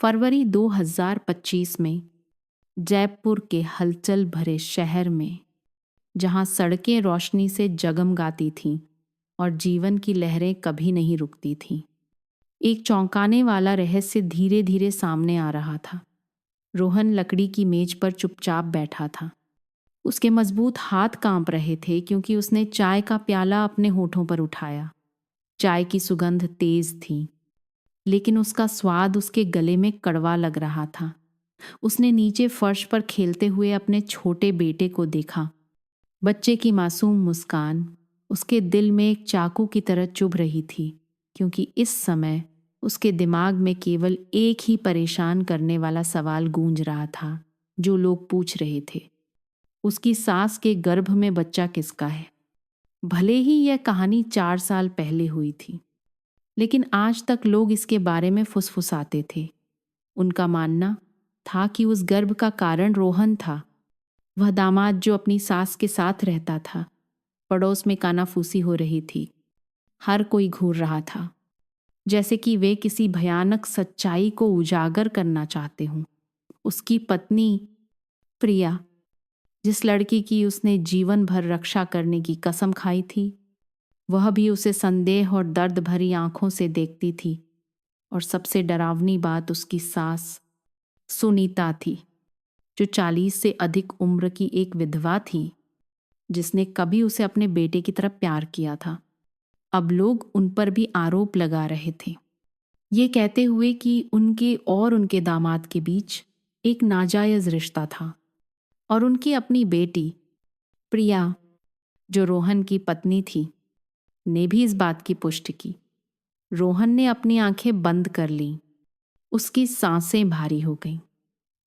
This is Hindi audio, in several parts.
फरवरी 2025 में जयपुर के हलचल भरे शहर में, जहां सड़कें रोशनी से जगमगाती थीं और जीवन की लहरें कभी नहीं रुकती थीं, एक चौंकाने वाला रहस्य धीरे धीरे सामने आ रहा था। रोहन लकड़ी की मेज पर चुपचाप बैठा था। उसके मजबूत हाथ कांप रहे थे क्योंकि उसने चाय का प्याला अपने होठों पर उठाया। चाय की सुगंध तेज थी, लेकिन उसका स्वाद उसके गले में कड़वा लग रहा था। उसने नीचे फर्श पर खेलते हुए अपने छोटे बेटे को देखा। बच्चे की मासूम मुस्कान उसके दिल में एक चाकू की तरह चुभ रही थी, क्योंकि इस समय उसके दिमाग में केवल एक ही परेशान करने वाला सवाल गूंज रहा था, जो लोग पूछ रहे थे। उसकी सास के गर्भ में बच्चा किसका है? भले ही यह कहानी 4 साल पहले हुई थी, लेकिन आज तक लोग इसके बारे में फुसफुसाते थे। उनका मानना था कि उस गर्भ का कारण रोहन था, वह दामाद जो अपनी सास के साथ रहता था। पड़ोस में कानाफूसी हो रही थी। हर कोई घूर रहा था, जैसे कि वे किसी भयानक सच्चाई को उजागर करना चाहते हों। उसकी पत्नी प्रिया, जिस लड़की की उसने जीवन भर रक्षा करने की कसम खाई थी, वह भी उसे संदेह और दर्द भरी आंखों से देखती थी। और सबसे डरावनी बात उसकी सास सुनीता थी, जो 40 से अधिक उम्र की एक विधवा थी, जिसने कभी उसे अपने बेटे की तरह प्यार किया था। अब लोग उन पर भी आरोप लगा रहे थे, ये कहते हुए कि उनके और उनके दामाद के बीच एक नाजायज रिश्ता था। और उनकी अपनी बेटी प्रिया, जो रोहन की पत्नी थी, ने भी इस बात की पुष्टि की। रोहन ने अपनी आंखें बंद कर लीं। उसकी सांसें भारी हो गईं।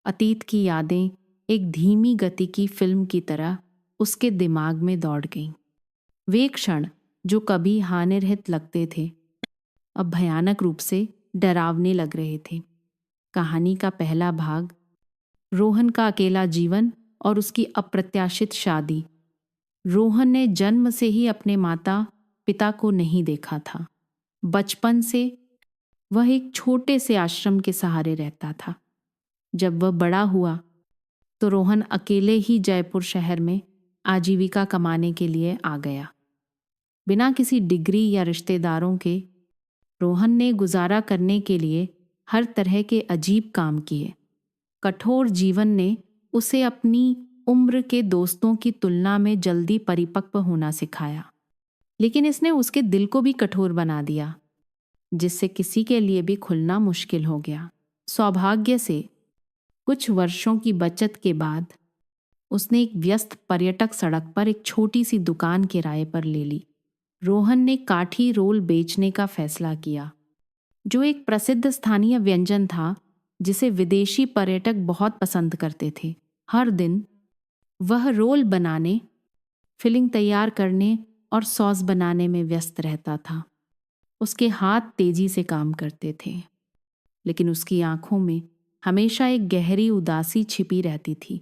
अतीत की यादें एक धीमी गति की फिल्म की तरह उसके दिमाग में दौड़ गईं। वे क्षण जो कभी हानिरहित लगते थे, अब भयानक रूप से डरावने लग रहे थे। कहानी का पहला भाग, रोहन का अकेला जीवन और उसकी अप्रत्याशित शादी। रोहन ने जन्म से ही अपने माता पिता को नहीं देखा था। बचपन से वह एक छोटे से आश्रम के सहारे रहता था। जब वह बड़ा हुआ तो रोहन अकेले ही जयपुर शहर में आजीविका कमाने के लिए आ गया। बिना किसी डिग्री या रिश्तेदारों के रोहन ने गुजारा करने के लिए हर तरह के अजीब काम किए। कठोर जीवन ने उसे अपनी उम्र के दोस्तों की तुलना में जल्दी परिपक्व होना सिखाया, लेकिन इसने उसके दिल को भी कठोर बना दिया, जिससे किसी के लिए भी खुलना मुश्किल हो गया। सौभाग्य से कुछ वर्षों की बचत के बाद उसने एक व्यस्त पर्यटक सड़क पर एक छोटी सी दुकान किराए पर ले ली। रोहन ने काठी रोल बेचने का फैसला किया, जो एक प्रसिद्ध स्थानीय व्यंजन था जिसे विदेशी पर्यटक बहुत पसंद करते थे। हर दिन वह रोल बनाने, फिलिंग तैयार करने और सॉस बनाने में व्यस्त रहता था। उसके हाथ तेजी से काम करते थे, लेकिन उसकी आंखों में हमेशा एक गहरी उदासी छिपी रहती थी।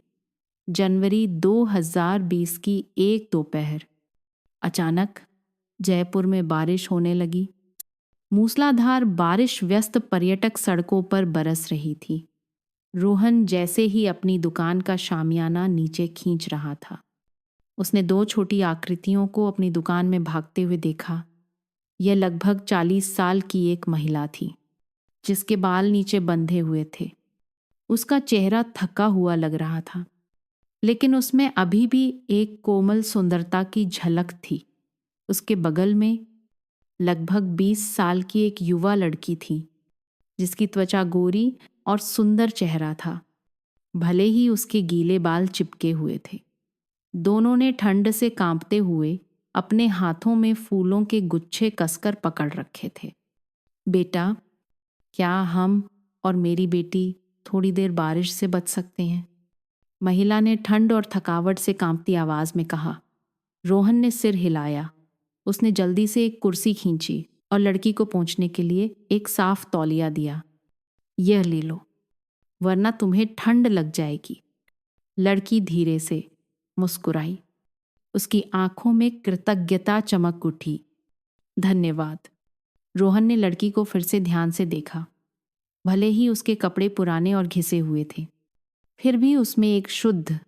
जनवरी 2020 की एक दोपहर अचानक जयपुर में बारिश होने लगी। मूसलाधार बारिश व्यस्त पर्यटक सड़कों पर बरस रही थी। रोहन जैसे ही अपनी दुकान का शामियाना नीचे खींच रहा था, उसने 2 छोटी आकृतियों को अपनी दुकान में भागते हुए देखा। यह लगभग 40 साल की एक महिला थी, जिसके बाल नीचे बंधे हुए थे। उसका चेहरा थका हुआ लग रहा था, लेकिन उसमें अभी भी एक कोमल सुंदरता की झलक थी। उसके बगल में लगभग 20 साल की एक युवा लड़की थी, जिसकी त्वचा गोरी और सुंदर चेहरा था, भले ही उसके गीले बाल चिपके हुए थे। दोनों ने ठंड से कांपते हुए अपने हाथों में फूलों के गुच्छे कसकर पकड़ रखे थे। बेटा, क्या हम और मेरी बेटी थोड़ी देर बारिश से बच सकते हैं? महिला ने ठंड और थकावट से कांपती आवाज में कहा। रोहन ने सिर हिलाया। उसने जल्दी से एक कुर्सी खींची और लड़की को पहुंचने के लिए एक साफ तौलिया दिया। यह ले लो, वरना तुम्हें ठंड लग जाएगी। लड़की धीरे से मुस्कुराई। उसकी आंखों में कृतज्ञता चमक उठी। धन्यवाद। रोहन ने लड़की को फिर से ध्यान से देखा। भले ही उसके कपड़े पुराने और घिसे हुए थे, फिर भी उसमें एक शुद्ध,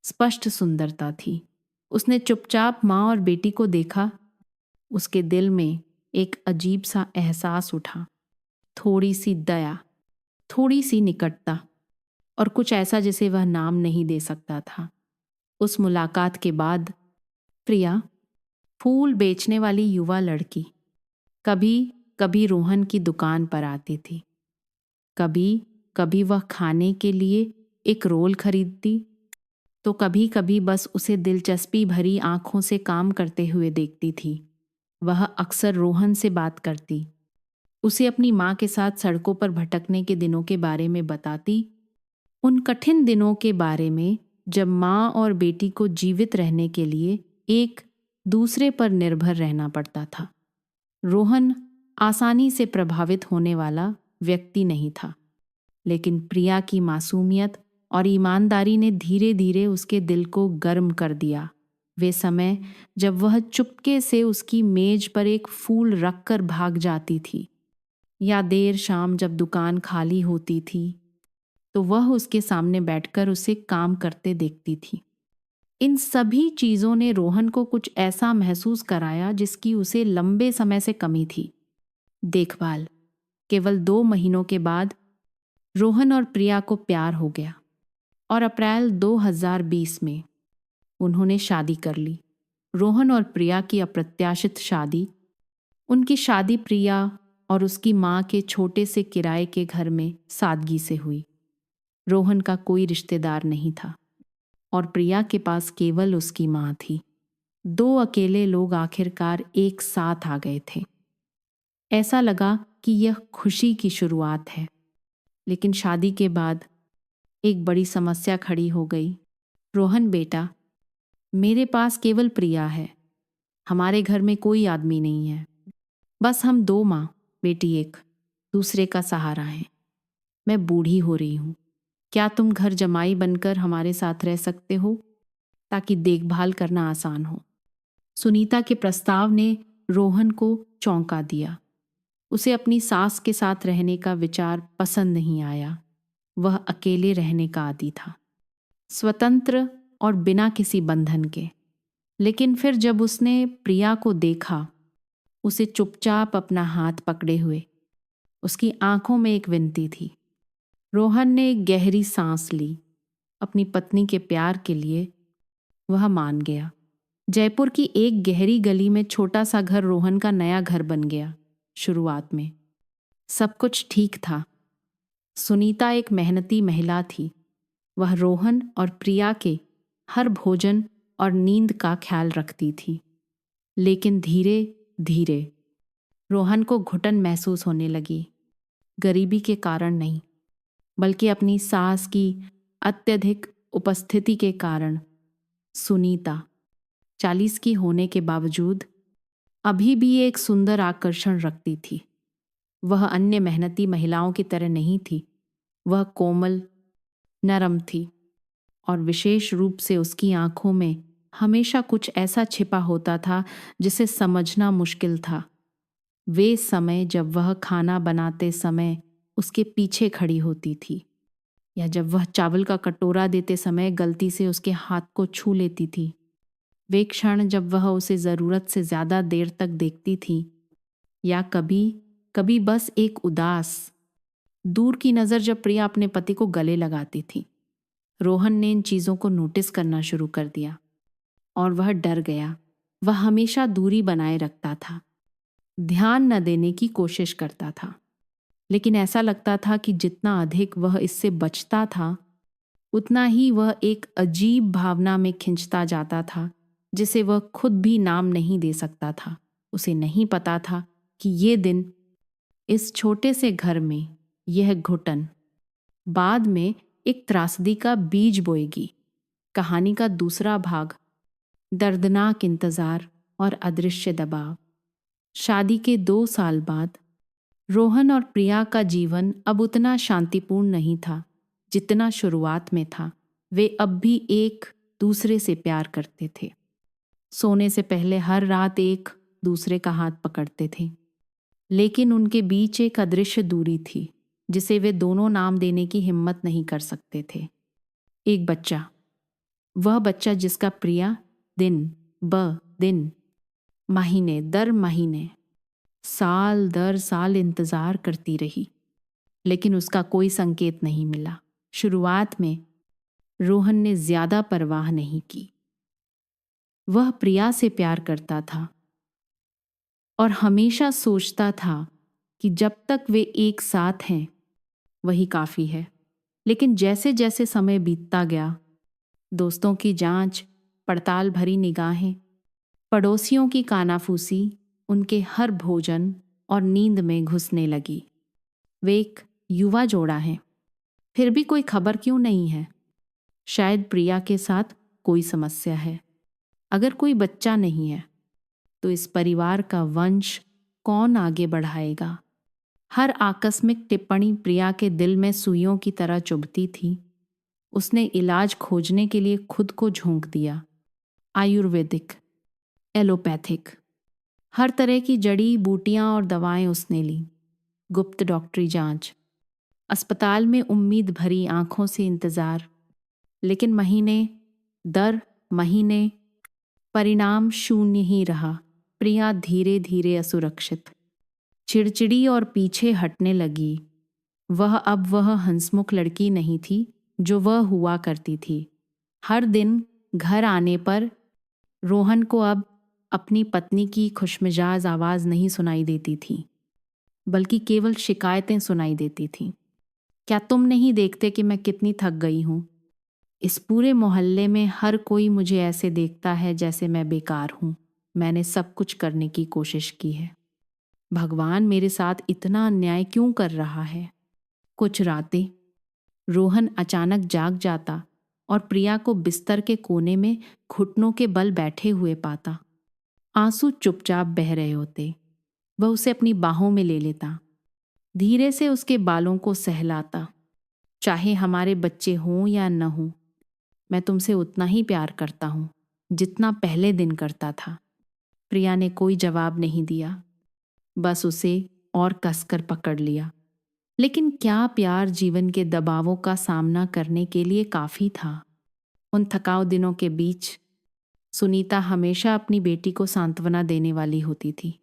स्पष्ट सुंदरता थी। उसने चुपचाप माँ और बेटी को देखा। उसके दिल में एक अजीब सा एहसास उठा, थोड़ी सी दया, थोड़ी सी निकटता, और कुछ ऐसा जिसे वह नाम नहीं दे सकता था। उस मुलाकात के बाद प्रिया, फूल बेचने वाली युवा लड़की, कभी कभी रोहन की दुकान पर आती थी। कभी कभी वह खाने के लिए एक रोल खरीदती, तो कभी कभी बस उसे दिलचस्पी भरी आंखों से काम करते हुए देखती थी। वह अक्सर रोहन से बात करती, उसे अपनी माँ के साथ सड़कों पर भटकने के दिनों के बारे में बताती, उन कठिन दिनों के बारे में जब माँ और बेटी को जीवित रहने के लिए एक दूसरे पर निर्भर रहना पड़ता था। रोहन आसानी से प्रभावित होने वाला व्यक्ति नहीं था, लेकिन प्रिया की मासूमियत और ईमानदारी ने धीरे धीरे उसके दिल को गर्म कर दिया। वे समय जब वह चुपके से उसकी मेज पर एक फूल रखकर भाग जाती थी, या देर शाम जब दुकान खाली होती थी तो वह उसके सामने बैठकर उसे काम करते देखती थी। इन सभी चीज़ों ने रोहन को कुछ ऐसा महसूस कराया जिसकी उसे लंबे समय से कमी थी, देखभाल। केवल 2 महीनों के बाद रोहन और प्रिया को प्यार हो गया और अप्रैल 2020 में उन्होंने शादी कर ली। रोहन और प्रिया की अप्रत्याशित शादी, उनकी शादी प्रिया और उसकी माँ के छोटे से किराए के घर में सादगी से हुई। रोहन का कोई रिश्तेदार नहीं था और प्रिया के पास केवल उसकी माँ थी। 2 अकेले लोग आखिरकार एक साथ आ गए थे। ऐसा लगा कि यह खुशी की शुरुआत है, लेकिन शादी के बाद एक बड़ी समस्या खड़ी हो गई। रोहन बेटा, मेरे पास केवल प्रिया है। हमारे घर में कोई आदमी नहीं है। बस हम 2 माँ बेटी एक दूसरे का सहारा हैं। मैं बूढ़ी हो रही हूँ। क्या तुम घर जमाई बनकर हमारे साथ रह सकते हो, ताकि देखभाल करना आसान हो? सुनीता के प्रस्ताव ने रोहन को चौंका दिया। उसे अपनी सास के साथ रहने का विचार पसंद नहीं आया। वह अकेले रहने का आदी था, स्वतंत्र और बिना किसी बंधन के। लेकिन फिर जब उसने प्रिया को देखा, उसे चुपचाप अपना हाथ पकड़े हुए, उसकी आंखों में एक विनती थी। रोहन ने एक गहरी सांस ली। अपनी पत्नी के प्यार के लिए वह मान गया। जयपुर की एक गहरी गली में छोटा सा घर रोहन का नया घर बन गया। शुरुआत में सब कुछ ठीक था। सुनीता एक मेहनती महिला थी। वह रोहन और प्रिया के हर भोजन और नींद का ख्याल रखती थी। लेकिन धीरे धीरे रोहन को घुटन महसूस होने लगी। गरीबी के कारण नहीं, बल्कि अपनी सास की अत्यधिक उपस्थिति के कारण। सुनीता 40 की होने के बावजूद अभी भी एक सुंदर आकर्षण रखती थी। वह अन्य मेहनती महिलाओं की तरह नहीं थी। वह कोमल, नरम थी, और विशेष रूप से उसकी आंखों में हमेशा कुछ ऐसा छिपा होता था जिसे समझना मुश्किल था। वे समय जब वह खाना बनाते समय उसके पीछे खड़ी होती थी, या जब वह चावल का कटोरा देते समय गलती से उसके हाथ को छू लेती थी। वे क्षण जब वह उसे ज़रूरत से ज़्यादा देर तक देखती थी, या कभी कभी बस एक उदास, दूर की नज़र जब प्रिया अपने पति को गले लगाती थी। रोहन ने इन चीज़ों को नोटिस करना शुरू कर दिया और वह डर गया। वह हमेशा दूरी बनाए रखता था, ध्यान न देने की कोशिश करता था, लेकिन ऐसा लगता था कि जितना अधिक वह इससे बचता था, उतना ही वह एक अजीब भावना में खिंचता जाता था जिसे वह खुद भी नाम नहीं दे सकता था। उसे नहीं पता था कि ये दिन, इस छोटे से घर में यह घुटन बाद में एक त्रासदी का बीज बोएगी। कहानी का दूसरा भाग, दर्दनाक इंतजार और अदृश्य दबाव। शादी के 2 साल बाद रोहन और प्रिया का जीवन अब उतना शांतिपूर्ण नहीं था जितना शुरुआत में था। वे अब भी एक दूसरे से प्यार करते थे। सोने से पहले हर रात एक दूसरे का हाथ पकड़ते थे, लेकिन उनके बीच एक अदृश्य दूरी थी। जिसे वे दोनों नाम देने की हिम्मत नहीं कर सकते थे। एक बच्चा, वह बच्चा जिसका प्रिया दिन ब दिन, महीने दर महीने, साल दर साल इंतजार करती रही, लेकिन उसका कोई संकेत नहीं मिला। शुरुआत में रोहन ने ज्यादा परवाह नहीं की। वह प्रिया से प्यार करता था और हमेशा सोचता था कि जब तक वे एक साथ हैं वही काफी है। लेकिन जैसे जैसे समय बीतता गया, दोस्तों की जांच पड़ताल भरी निगाहें, पड़ोसियों की कानाफूसी उनके हर भोजन और नींद में घुसने लगी। वे एक युवा जोड़ा है, फिर भी कोई खबर क्यों नहीं है? शायद प्रिया के साथ कोई समस्या है। अगर कोई बच्चा नहीं है तो इस परिवार का वंश कौन आगे बढ़ाएगा? हर आकस्मिक टिप्पणी प्रिया के दिल में सुइयों की तरह चुभती थी। उसने इलाज खोजने के लिए खुद को झोंक दिया। आयुर्वेदिक, एलोपैथिक, हर तरह की जड़ी बूटियां और दवाएं उसने ली। गुप्त डॉक्टरी जांच, अस्पताल में उम्मीद भरी आंखों से इंतजार, लेकिन महीने दर महीने परिणाम शून्य ही रहा। प्रिया धीरे धीरे असुरक्षित, चिड़चिड़ी और पीछे हटने लगी। वह हंसमुख लड़की नहीं थी जो वह हुआ करती थी। हर दिन घर आने पर रोहन को अब अपनी पत्नी की खुशमिजाज आवाज नहीं सुनाई देती थी, बल्कि केवल शिकायतें सुनाई देती थीं। क्या तुम नहीं देखते कि मैं कितनी थक गई हूं? इस पूरे मोहल्ले में हर कोई मुझे ऐसे देखता है जैसे मैं बेकार हूं। मैंने सब कुछ करने की कोशिश की है। भगवान मेरे साथ इतना अन्याय क्यों कर रहा है? कुछ रातें रोहन अचानक जाग जाता और प्रिया को बिस्तर के कोने में घुटनों के बल बैठे हुए पाता। आंसू चुपचाप बह रहे होते। वह उसे अपनी बाहों में ले लेता, धीरे से उसके बालों को सहलाता। चाहे हमारे बच्चे हों या न हों, मैं तुमसे उतना ही प्यार करता हूं जितना पहले दिन करता था। प्रिया ने कोई जवाब नहीं दिया, बस उसे और कसकर पकड़ लिया। लेकिन क्या प्यार जीवन के दबावों का सामना करने के लिए काफी था? उन थकाऊ दिनों के बीच सुनीता हमेशा अपनी बेटी को सांत्वना देने वाली होती थी।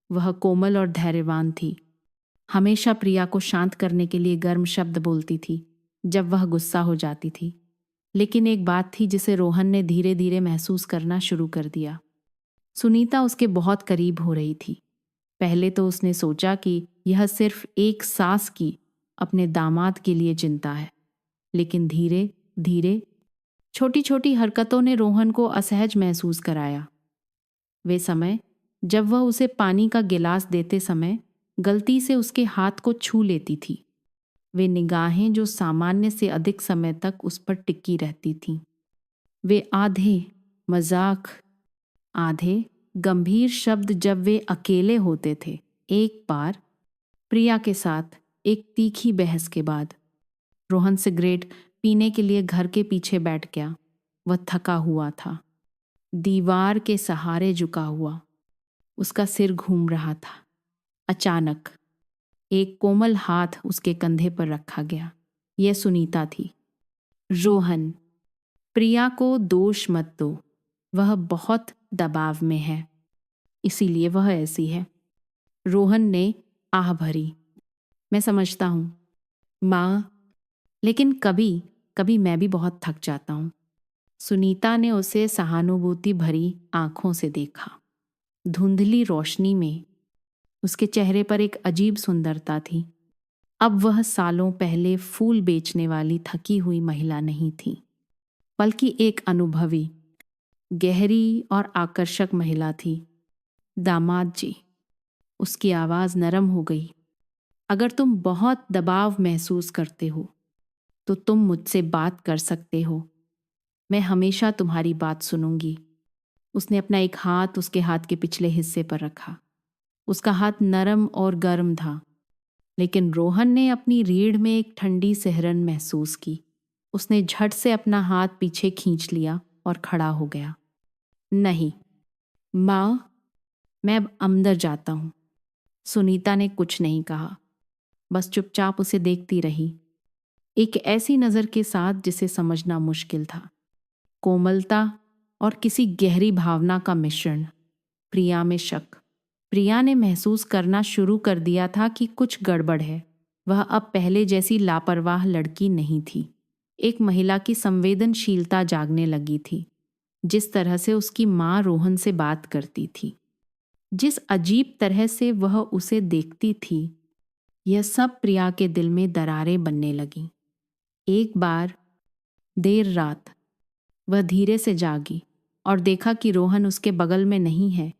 वह कोमल और धैर्यवान थी। हमेशा प्रिया को शांत करने के लिए गर्म शब्द बोलती थी जब वह गुस्सा हो जाती थी। लेकिन एक बात थी जिसे रोहन ने धीरे धीरे महसूस करना शुरू कर दिया। सुनीता उसके बहुत करीब हो रही थी। पहले तो उसने सोचा कि यह सिर्फ एक सास की अपने दामाद के लिए चिंता है, लेकिन धीरे धीरे छोटी छोटी हरकतों ने रोहन को असहज महसूस कराया। वे समय जब वह उसे पानी का गिलास देते समय गलती से उसके हाथ को छू लेती थी। वे निगाहें जो सामान्य से अधिक समय तक उस पर टिकी रहती थीं। वे आधे मजाक, आधे गंभीर शब्द जब वे अकेले होते थे। एक बार प्रिया के साथ एक तीखी बहस के बाद रोहन सिगरेट पीने के लिए घर के पीछे बैठ गया। वह थका हुआ था, दीवार के सहारे झुका हुआ, उसका सिर घूम रहा था। अचानक एक कोमल हाथ उसके कंधे पर रखा गया। यह सुनीता थी। रोहन, प्रिया को दोष मत दो, वह बहुत दबाव में है, इसीलिए वह ऐसी है। रोहन ने आह भरी। मैं समझता हूं माँ, लेकिन कभी कभी मैं भी बहुत थक जाता हूं। सुनीता ने उसे सहानुभूति भरी आंखों से देखा। धुंधली रोशनी में उसके चेहरे पर एक अजीब सुंदरता थी। अब वह सालों पहले फूल बेचने वाली थकी हुई महिला नहीं थी, बल्कि एक अनुभवी, गहरी और आकर्षक महिला थी। दामाद जी, उसकी आवाज नरम हो गई, अगर तुम बहुत दबाव महसूस करते हो तो तुम मुझसे बात कर सकते हो। मैं हमेशा तुम्हारी बात सुनूंगी। उसने अपना एक हाथ उसके हाथ के पिछले हिस्से पर रखा। उसका हाथ नरम और गर्म था, लेकिन रोहन ने अपनी रीढ़ में एक ठंडी सिहरन महसूस की। उसने झट से अपना हाथ पीछे खींच लिया और खड़ा हो गया। नहीं माँ, मैं अब अंदर जाता हूं। सुनीता ने कुछ नहीं कहा। बस चुपचाप उसे देखती रही, एक ऐसी नज़र के साथ जिसे समझना मुश्किल था। कोमलता और किसी गहरी भावना का मिश्रण। प्रिया में शक। प्रिया ने महसूस करना शुरू कर दिया था कि कुछ गड़बड़ है। वह अब पहले जैसी लापरवाह लड़की नहीं थी। एक महिला की संवेदनशीलता जागने लगी थी। जिस तरह से उसकी माँ रोहन से बात करती थी, जिस अजीब तरह से वह उसे देखती थी, यह सब प्रिया के दिल में दरारें बनने लगीं। एक बार देर रात वह धीरे से जागी और देखा कि रोहन उसके बगल में नहीं है।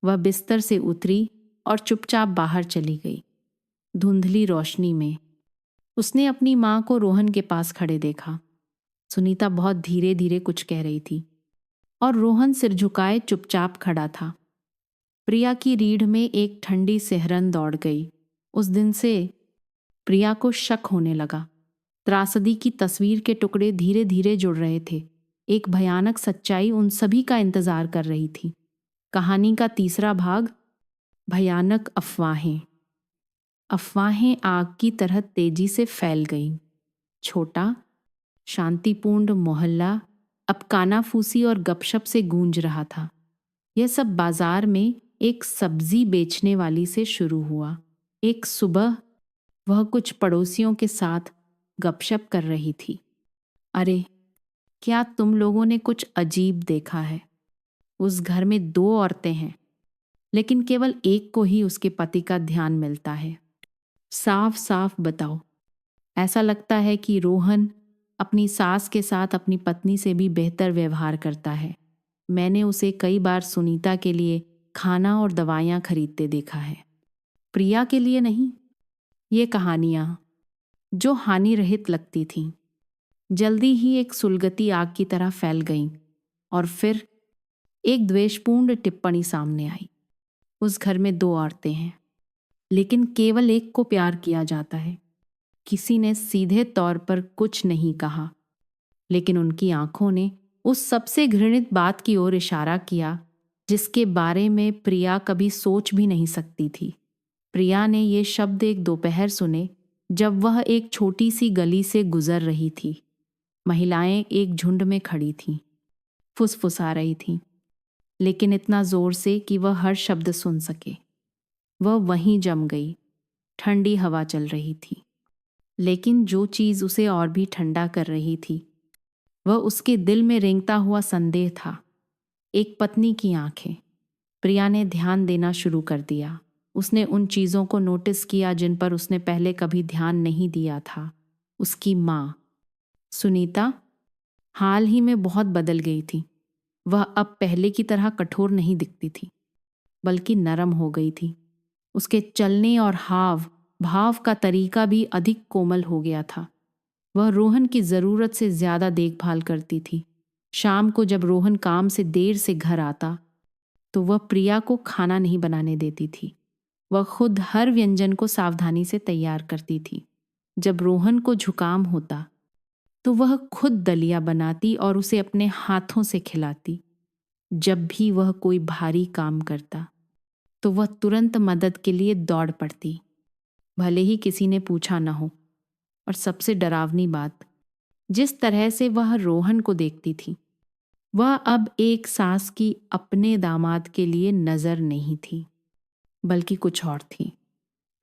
वह बिस्तर से उतरी और चुपचाप बाहर चली गई। धुंधली रोशनी में उसने अपनी माँ को रोहन के पास खड़े देखा। सुनीता बहुत धीरे धीरे कुछ कह रही थी और रोहन सिर झुकाए चुपचाप खड़ा था। प्रिया की रीढ़ में एक ठंडी सिहरन दौड़ गई। उस दिन से प्रिया को शक होने लगा। त्रासदी की तस्वीर के टुकड़े धीरे धीरे जुड़ रहे थे। एक भयानक सच्चाई उन सभी का इंतजार कर रही थी। कहानी का तीसरा भाग, भयानक अफवाहें। अफवाहें आग की तरह तेजी से फैल गईं। छोटा शांतिपूर्ण मोहल्ला अब कानाफूसी और गपशप से गूंज रहा था। यह सब बाजार में एक सब्जी बेचने वाली से शुरू हुआ। एक सुबह वह कुछ पड़ोसियों के साथ गपशप कर रही थी। अरे, क्या तुम लोगों ने कुछ अजीब देखा है? उस घर में 2 औरतें हैं, लेकिन केवल एक को ही उसके पति का ध्यान मिलता है। साफ साफ बताओ। ऐसा लगता है कि रोहन अपनी सास के साथ अपनी पत्नी से भी बेहतर व्यवहार करता है। मैंने उसे कई बार सुनीता के लिए खाना और दवाइयाँ खरीदते देखा है। प्रिया के लिए नहीं। ये कहानियाँ जो हानि रहित लगती थीं, जल्दी ही एक सुलगती आग की तरह फैल गईं और फिर एक द्वेषपूर्ण टिप्पणी सामने आई। उस घर में 2 औरतें हैं, लेकिन केवल एक को प्यार किया जाता है। किसी ने सीधे तौर पर कुछ नहीं कहा, लेकिन उनकी आंखों ने उस सबसे घृणित बात की ओर इशारा किया जिसके बारे में प्रिया कभी सोच भी नहीं सकती थी। प्रिया ने ये शब्द एक दोपहर सुने जब वह एक छोटी सी गली से गुजर रही थी। महिलाएं एक झुंड में खड़ी थीं, फुसफुसा रही थीं, लेकिन इतना जोर से कि वह हर शब्द सुन सके। वह वहीं जम गई। ठंडी हवा चल रही थी, लेकिन जो चीज़ उसे और भी ठंडा कर रही थी वह उसके दिल में रेंगता हुआ संदेह था। एक पत्नी की आंखें। प्रिया ने ध्यान देना शुरू कर दिया। उसने उन चीज़ों को नोटिस किया जिन पर उसने पहले कभी ध्यान नहीं दिया था। उसकी माँ सुनीता हाल ही में बहुत बदल गई थी। वह अब पहले की तरह कठोर नहीं दिखती थी, बल्कि नरम हो गई थी। उसके चलने और हाव भाव का तरीका भी अधिक कोमल हो गया था। वह रोहन की ज़रूरत से ज़्यादा देखभाल करती थी। शाम को जब रोहन काम से देर से घर आता तो वह प्रिया को खाना नहीं बनाने देती थी। वह खुद हर व्यंजन को सावधानी से तैयार करती थी। जब रोहन को जुकाम होता तो वह खुद दलिया बनाती और उसे अपने हाथों से खिलाती। जब भी वह कोई भारी काम करता तो वह तुरंत मदद के लिए दौड़ पड़ती, भले ही किसी ने पूछा न हो। और सबसे डरावनी बात, जिस तरह से वह रोहन को देखती थी, वह अब एक सास की अपने दामाद के लिए नजर नहीं थी, बल्कि कुछ और थी।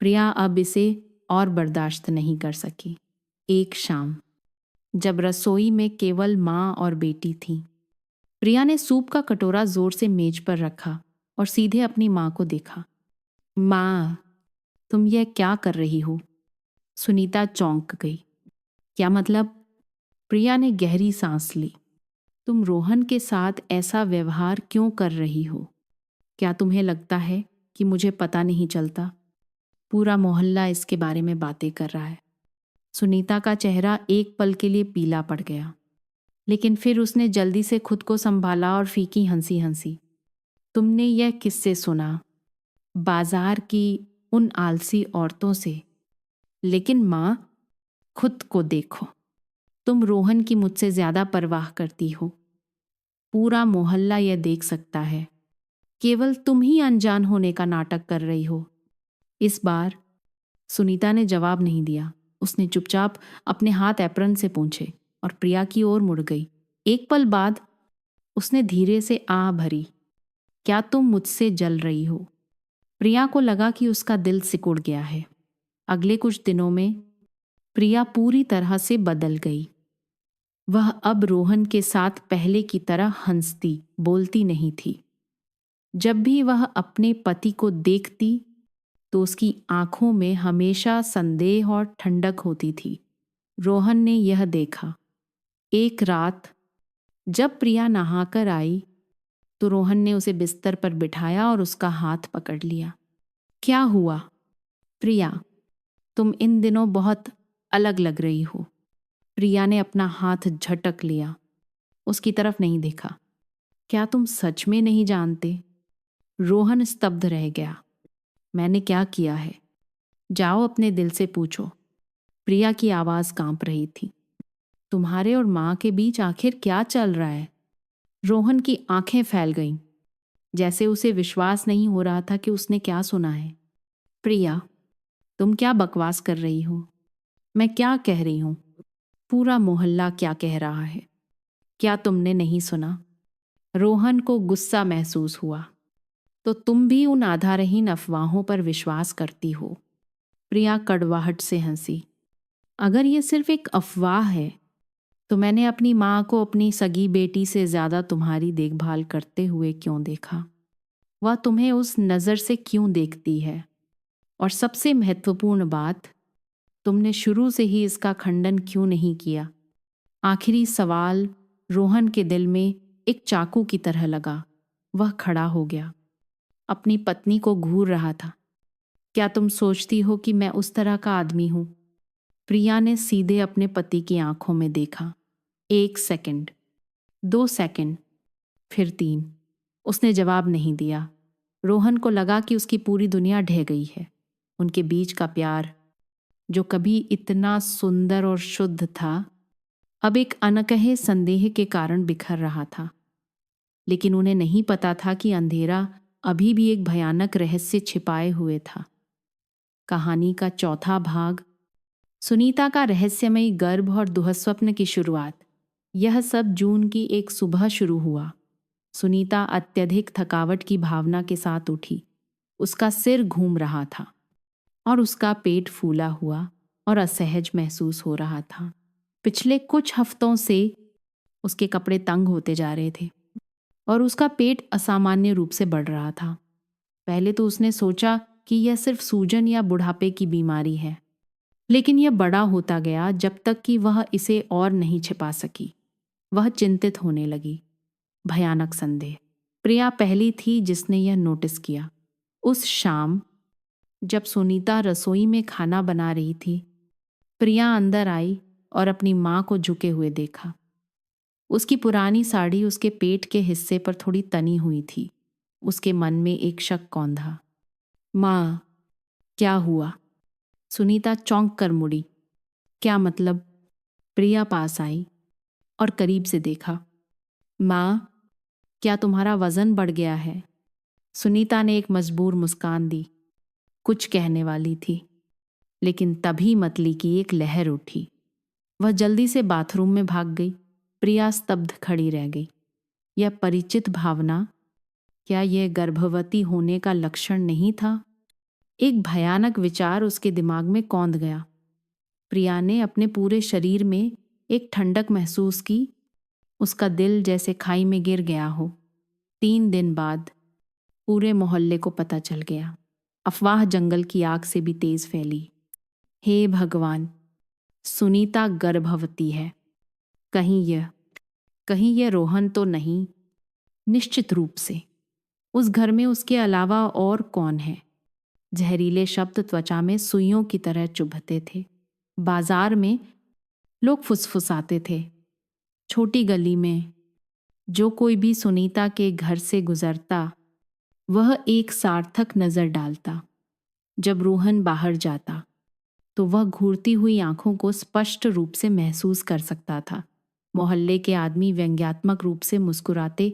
प्रिया अब इसे और बर्दाश्त नहीं कर सकी। एक शाम जब रसोई में केवल माँ और बेटी थी, प्रिया ने सूप का कटोरा जोर से मेज पर रखा और सीधे अपनी माँ को देखा। माँ, तुम यह क्या कर रही हो? सुनीता चौंक गई। क्या मतलब? प्रिया ने गहरी सांस ली। तुम रोहन के साथ ऐसा व्यवहार क्यों कर रही हो? क्या तुम्हें लगता है कि मुझे पता नहीं चलता? पूरा मोहल्ला इसके बारे में बातें कर रहा है। सुनीता का चेहरा एक पल के लिए पीला पड़ गया, लेकिन फिर उसने जल्दी से खुद को संभाला और फीकी हंसी हंसी। तुमने यह किससे सुना? बाजार की उन आलसी औरतों से। लेकिन माँ, खुद को देखो। तुम रोहन की मुझसे ज्यादा परवाह करती हो। पूरा मोहल्ला यह देख सकता है। केवल तुम ही अनजान होने का नाटक कर रही हो। इस बार सुनीता ने जवाब नहीं दिया। उसने चुपचाप अपने हाथ एप्रन से पोंछे और प्रिया की ओर मुड़ गई। एक पल बाद उसने धीरे से आह भरी। क्या तुम मुझसे जल रही हो? प्रिया को लगा कि उसका दिल सिकुड़ गया है। अगले कुछ दिनों में प्रिया पूरी तरह से बदल गई। वह अब रोहन के साथ पहले की तरह हंसती बोलती नहीं थी। जब भी वह अपने पति को देखती तो उसकी आंखों में हमेशा संदेह और ठंडक होती थी। रोहन ने यह देखा। एक रात जब प्रिया नहाकर आई तो रोहन ने उसे बिस्तर पर बिठाया और उसका हाथ पकड़ लिया। क्या हुआ? प्रिया, तुम इन दिनों बहुत अलग लग रही हो। प्रिया ने अपना हाथ झटक लिया। उसकी तरफ नहीं देखा। क्या तुम सच में नहीं जानते? रोहन स्तब्ध रह गया। मैंने क्या किया है? जाओ अपने दिल से पूछो। प्रिया की आवाज कांप रही थी। तुम्हारे और मां के बीच आखिर क्या चल रहा है? रोहन की आंखें फैल गईं, जैसे उसे विश्वास नहीं हो रहा था कि उसने क्या सुना है। प्रिया, तुम क्या बकवास कर रही हो? मैं क्या कह रही हूं? पूरा मोहल्ला क्या कह रहा है? क्या तुमने नहीं सुना? रोहन को गुस्सा महसूस हुआ। तो तुम भी उन आधारहीन अफवाहों पर विश्वास करती हो? प्रिया कड़वाहट से हंसी। अगर ये सिर्फ एक अफवाह है तो मैंने अपनी माँ को अपनी सगी बेटी से ज्यादा तुम्हारी देखभाल करते हुए क्यों देखा? वह तुम्हें उस नज़र से क्यों देखती है? और सबसे महत्वपूर्ण बात, तुमने शुरू से ही इसका खंडन क्यों नहीं किया? आखिरी सवाल रोहन के दिल में एक चाकू की तरह लगा। वह खड़ा हो गया। अपनी पत्नी को घूर रहा था। क्या तुम सोचती हो कि मैं उस तरह का आदमी हूं? प्रिया ने सीधे अपने पति की आंखों में देखा। 1 सेकंड, 2 सेकंड, फिर 3। उसने जवाब नहीं दिया। रोहन को लगा कि उसकी पूरी दुनिया ढह गई है। उनके बीच का प्यार, जो कभी इतना सुंदर और शुद्ध था, अब एक अनकहे संदेह के कारण बिखर रहा था। लेकिन उन्हें नहीं पता था कि अंधेरा अभी भी एक भयानक रहस्य छिपाए हुए था। कहानी का चौथा भाग, सुनीता का रहस्यमयी गर्भ और दुःस्वप्न की शुरुआत। यह सब जून की एक सुबह शुरू हुआ। सुनीता अत्यधिक थकावट की भावना के साथ उठी। उसका सिर घूम रहा था और उसका पेट फूला हुआ और असहज महसूस हो रहा था। पिछले कुछ हफ्तों से उसके कपड़े तंग होते जा रहे थे और उसका पेट असामान्य रूप से बढ़ रहा था। पहले तो उसने सोचा कि यह सिर्फ सूजन या बुढ़ापे की बीमारी है, लेकिन यह बड़ा होता गया जब तक कि वह इसे और नहीं छिपा सकी। वह चिंतित होने लगी। भयानक संदेह। प्रिया पहली थी जिसने यह नोटिस किया। उस शाम जब सुनीता रसोई में खाना बना रही थी, प्रिया अंदर आई और अपनी माँ को झुके हुए देखा। उसकी पुरानी साड़ी उसके पेट के हिस्से पर थोड़ी तनी हुई थी। उसके मन में एक शक कौंधा। माँ, क्या हुआ? सुनीता चौंक कर मुड़ी। क्या मतलब? प्रिया पास आई और करीब से देखा। माँ, क्या तुम्हारा वजन बढ़ गया है? सुनीता ने एक मजबूर मुस्कान दी। कुछ कहने वाली थी, लेकिन तभी मतली की एक लहर उठी। वह जल्दी से बाथरूम में भाग गई। प्रिया स्तब्ध खड़ी रह गई। यह परिचित भावना, क्या यह गर्भवती होने का लक्षण नहीं था? एक भयानक विचार उसके दिमाग में कौंध गया। प्रिया ने अपने पूरे शरीर में एक ठंडक महसूस की। उसका दिल जैसे खाई में गिर गया हो। 3 दिन बाद पूरे मोहल्ले को पता चल गया। अफवाह जंगल की आग से भी तेज फैली। हे भगवान, सुनीता गर्भवती है। कहीं यह रोहन तो नहीं? निश्चित रूप से। उस घर में उसके अलावा और कौन है? जहरीले शब्द त्वचा में सुइयों की तरह चुभते थे। बाजार में लोग फुसफुसाते थे। छोटी गली में जो कोई भी सुनीता के घर से गुजरता, वह एक सार्थक नजर डालता। जब रोहन बाहर जाता तो वह घूरती हुई आंखों को स्पष्ट रूप से महसूस कर सकता था। मोहल्ले के आदमी व्यंग्यात्मक रूप से मुस्कुराते,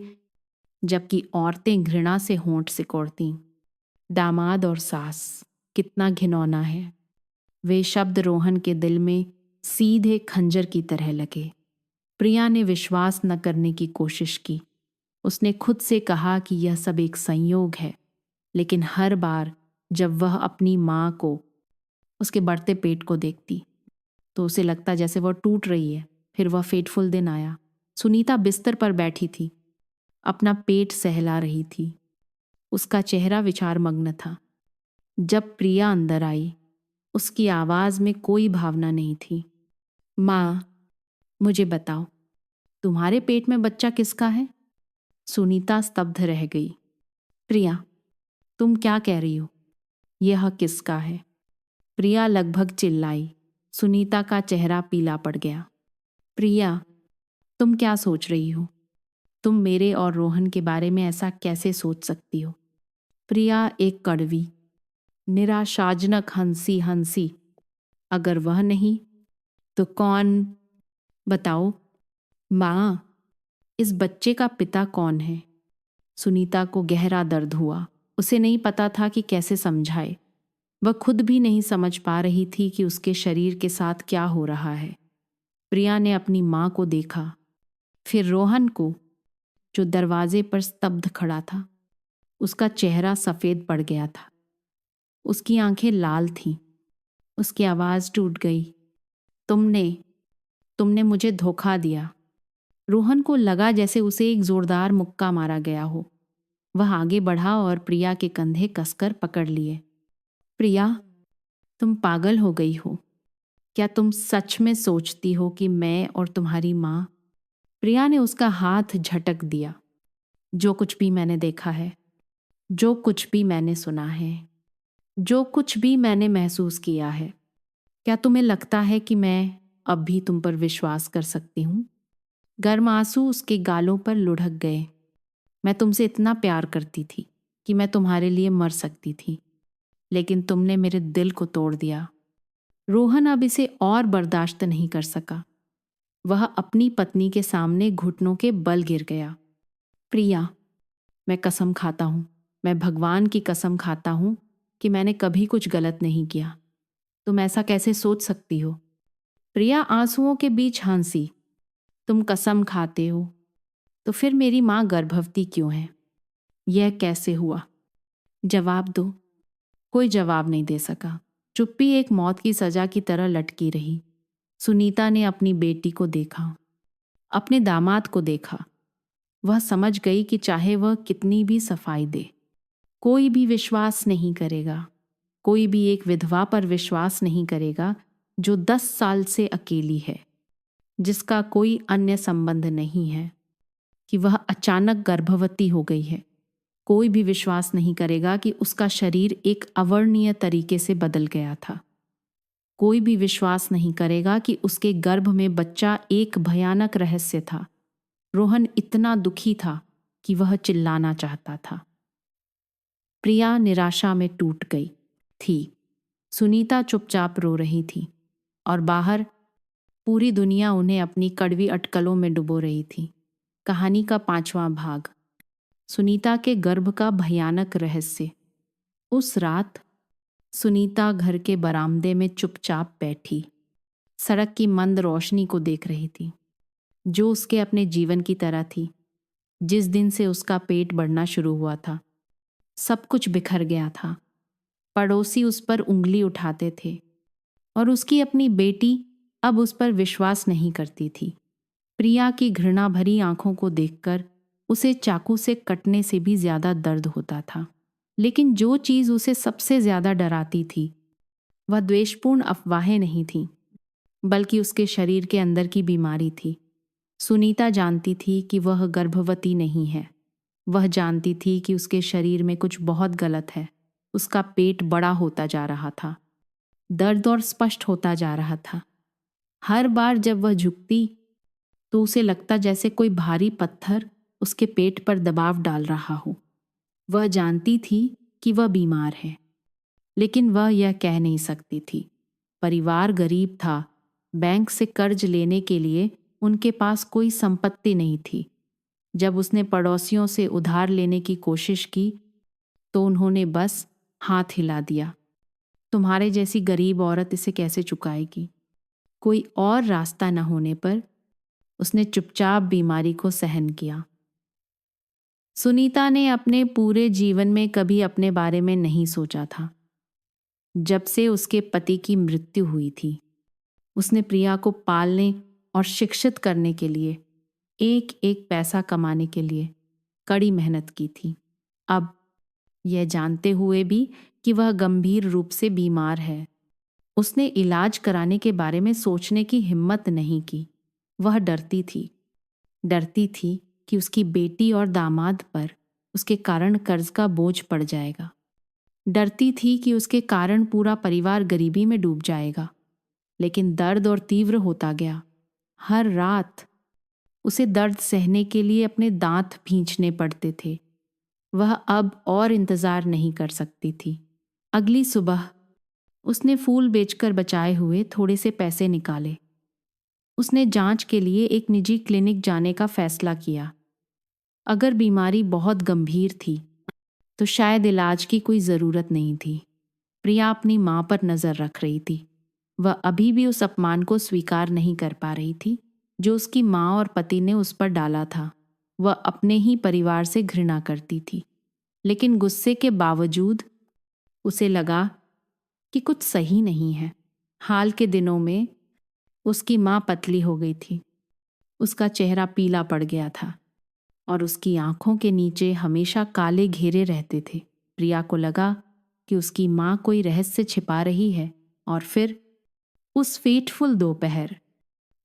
जबकि औरतें घृणा से होंठ सिकोड़तीं। दामाद और सास, कितना घिनौना है। वे शब्द रोहन के दिल में सीधे खंजर की तरह लगे। प्रिया ने विश्वास न करने की कोशिश की। उसने खुद से कहा कि यह सब एक संयोग है, लेकिन हर बार जब वह अपनी माँ को, उसके बढ़ते पेट को देखती तो उसे लगता जैसे वह टूट रही है। फिर वह फेटफुल दिन आया। सुनीता बिस्तर पर बैठी थी, अपना पेट सहला रही थी। उसका चेहरा विचारमग्न था। जब प्रिया अंदर आई, उसकी आवाज में कोई भावना नहीं थी। माँ, मुझे बताओ, तुम्हारे पेट में बच्चा किसका है? सुनीता स्तब्ध रह गई। प्रिया, तुम क्या कह रही हो? यह किसका है? प्रिया लगभग चिल्लाई। सुनीता का चेहरा पीला पड़ गया। प्रिया, तुम क्या सोच रही हो? तुम मेरे और रोहन के बारे में ऐसा कैसे सोच सकती हो? प्रिया एक कड़वी, निराशाजनक हंसी हंसी। अगर वह नहीं तो कौन? बताओ माँ, इस बच्चे का पिता कौन है? सुनीता को गहरा दर्द हुआ। उसे नहीं पता था कि कैसे समझाए। वह खुद भी नहीं समझ पा रही थी कि उसके शरीर के साथ क्या हो रहा है। प्रिया ने अपनी माँ को देखा, फिर रोहन को, जो दरवाजे पर स्तब्ध खड़ा था। उसका चेहरा सफ़ेद पड़ गया था, उसकी आंखें लाल थीं। उसकी आवाज़ टूट गई। तुमने मुझे धोखा दिया। रोहन को लगा जैसे उसे एक जोरदार मुक्का मारा गया हो। वह आगे बढ़ा और प्रिया के कंधे कसकर पकड़ लिए। प्रिया, तुम पागल हो गई हो? क्या तुम सच में सोचती हो कि मैं और तुम्हारी माँ? प्रिया ने उसका हाथ झटक दिया। जो कुछ भी मैंने देखा है, जो कुछ भी मैंने सुना है, जो कुछ भी मैंने महसूस किया है, क्या तुम्हें लगता है कि मैं अब भी तुम पर विश्वास कर सकती हूँ? गर्म आंसू उसके गालों पर लुढ़क गए। मैं तुमसे इतना प्यार करती थी कि मैं तुम्हारे लिए मर सकती थी, लेकिन तुमने मेरे दिल को तोड़ दिया। रोहन अब इसे और बर्दाश्त नहीं कर सका। वह अपनी पत्नी के सामने घुटनों के बल गिर गया। प्रिया, मैं कसम खाता हूँ, मैं भगवान की कसम खाता हूँ कि मैंने कभी कुछ गलत नहीं किया। तुम ऐसा कैसे सोच सकती हो? प्रिया आंसुओं के बीच हंसी। तुम कसम खाते हो तो फिर मेरी माँ गर्भवती क्यों है? यह कैसे हुआ? जवाब दो। कोई जवाब नहीं दे सका। चुप्पी एक मौत की सजा की तरह लटकी रही। सुनीता ने अपनी बेटी को देखा, अपने दामाद को देखा। वह समझ गई कि चाहे वह कितनी भी सफाई दे, कोई भी विश्वास नहीं करेगा। कोई भी एक विधवा पर विश्वास नहीं करेगा जो 10 साल से अकेली है, जिसका कोई अन्य संबंध नहीं है, कि वह अचानक गर्भवती हो गई है। कोई भी विश्वास नहीं करेगा कि उसका शरीर एक अवर्णनीय तरीके से बदल गया था। कोई भी विश्वास नहीं करेगा कि उसके गर्भ में बच्चा एक भयानक रहस्य था। रोहन इतना दुखी था कि वह चिल्लाना चाहता था। प्रिया निराशा में टूट गई थी। सुनीता चुपचाप रो रही थी और बाहर पूरी दुनिया उन्हें अपनी कड़वी अटकलों में डुबो रही थी। कहानी का 5वां भाग, सुनीता के गर्भ का भयानक रहस्य। उस रात सुनीता घर के बरामदे में चुपचाप बैठी, सड़क की मंद रोशनी को देख रही थी, जो उसके अपने जीवन की तरह थी। जिस दिन से उसका पेट बढ़ना शुरू हुआ था, सब कुछ बिखर गया था। पड़ोसी उस पर उंगली उठाते थे और उसकी अपनी बेटी अब उस पर विश्वास नहीं करती थी। प्रिया की घृणा भरी आंखों को देखकर उसे चाकू से कटने से भी ज्यादा दर्द होता था। लेकिन जो चीज उसे सबसे ज्यादा डराती थी, वह द्वेषपूर्ण अफवाहें नहीं थीं, बल्कि उसके शरीर के अंदर की बीमारी थी। सुनीता जानती थी कि वह गर्भवती नहीं है। वह जानती थी कि उसके शरीर में कुछ बहुत गलत है। उसका पेट बड़ा होता जा रहा था, दर्द और स्पष्ट होता जा रहा था। हर बार जब वह झुकती तो उसे लगता जैसे कोई भारी पत्थर उसके पेट पर दबाव डाल रहा हो। वह जानती थी कि वह बीमार है, लेकिन वह यह कह नहीं सकती थी। परिवार गरीब था। बैंक से कर्ज लेने के लिए उनके पास कोई संपत्ति नहीं थी। जब उसने पड़ोसियों से उधार लेने की कोशिश की तो उन्होंने बस हाथ हिला दिया। तुम्हारे जैसी गरीब औरत इसे कैसे चुकाएगी? कोई और रास्ता न होने पर उसने चुपचाप बीमारी को सहन किया। सुनीता ने अपने पूरे जीवन में कभी अपने बारे में नहीं सोचा था। जब से उसके पति की मृत्यु हुई थी, उसने प्रिया को पालने और शिक्षित करने के लिए, एक एक पैसा कमाने के लिए कड़ी मेहनत की थी। अब यह जानते हुए भी कि वह गंभीर रूप से बीमार है, उसने इलाज कराने के बारे में सोचने की हिम्मत नहीं की। वह डरती थी कि उसकी बेटी और दामाद पर उसके कारण कर्ज का बोझ पड़ जाएगा। डरती थी कि उसके कारण पूरा परिवार गरीबी में डूब जाएगा। लेकिन दर्द और तीव्र होता गया। हर रात उसे दर्द सहने के लिए अपने दांत भींचने पड़ते थे। वह अब और इंतजार नहीं कर सकती थी। अगली सुबह उसने फूल बेचकर बचाए हुए थोड़े से पैसे निकाले। उसने जांच के लिए एक निजी क्लिनिक जाने का फैसला किया। अगर बीमारी बहुत गंभीर थी तो शायद इलाज की कोई ज़रूरत नहीं थी। प्रिया अपनी माँ पर नज़र रख रही थी। वह अभी भी उस अपमान को स्वीकार नहीं कर पा रही थी जो उसकी माँ और पति ने उस पर डाला था। वह अपने ही परिवार से घृणा करती थी, लेकिन गुस्से के बावजूद उसे लगा कि कुछ सही नहीं है। हाल के दिनों में उसकी माँ पतली हो गई थी। उसका चेहरा पीला पड़ गया था और उसकी आंखों के नीचे हमेशा काले घेरे रहते थे। प्रिया को लगा कि उसकी माँ कोई रहस्य छिपा रही है। और फिर उस फेटफुल दोपहर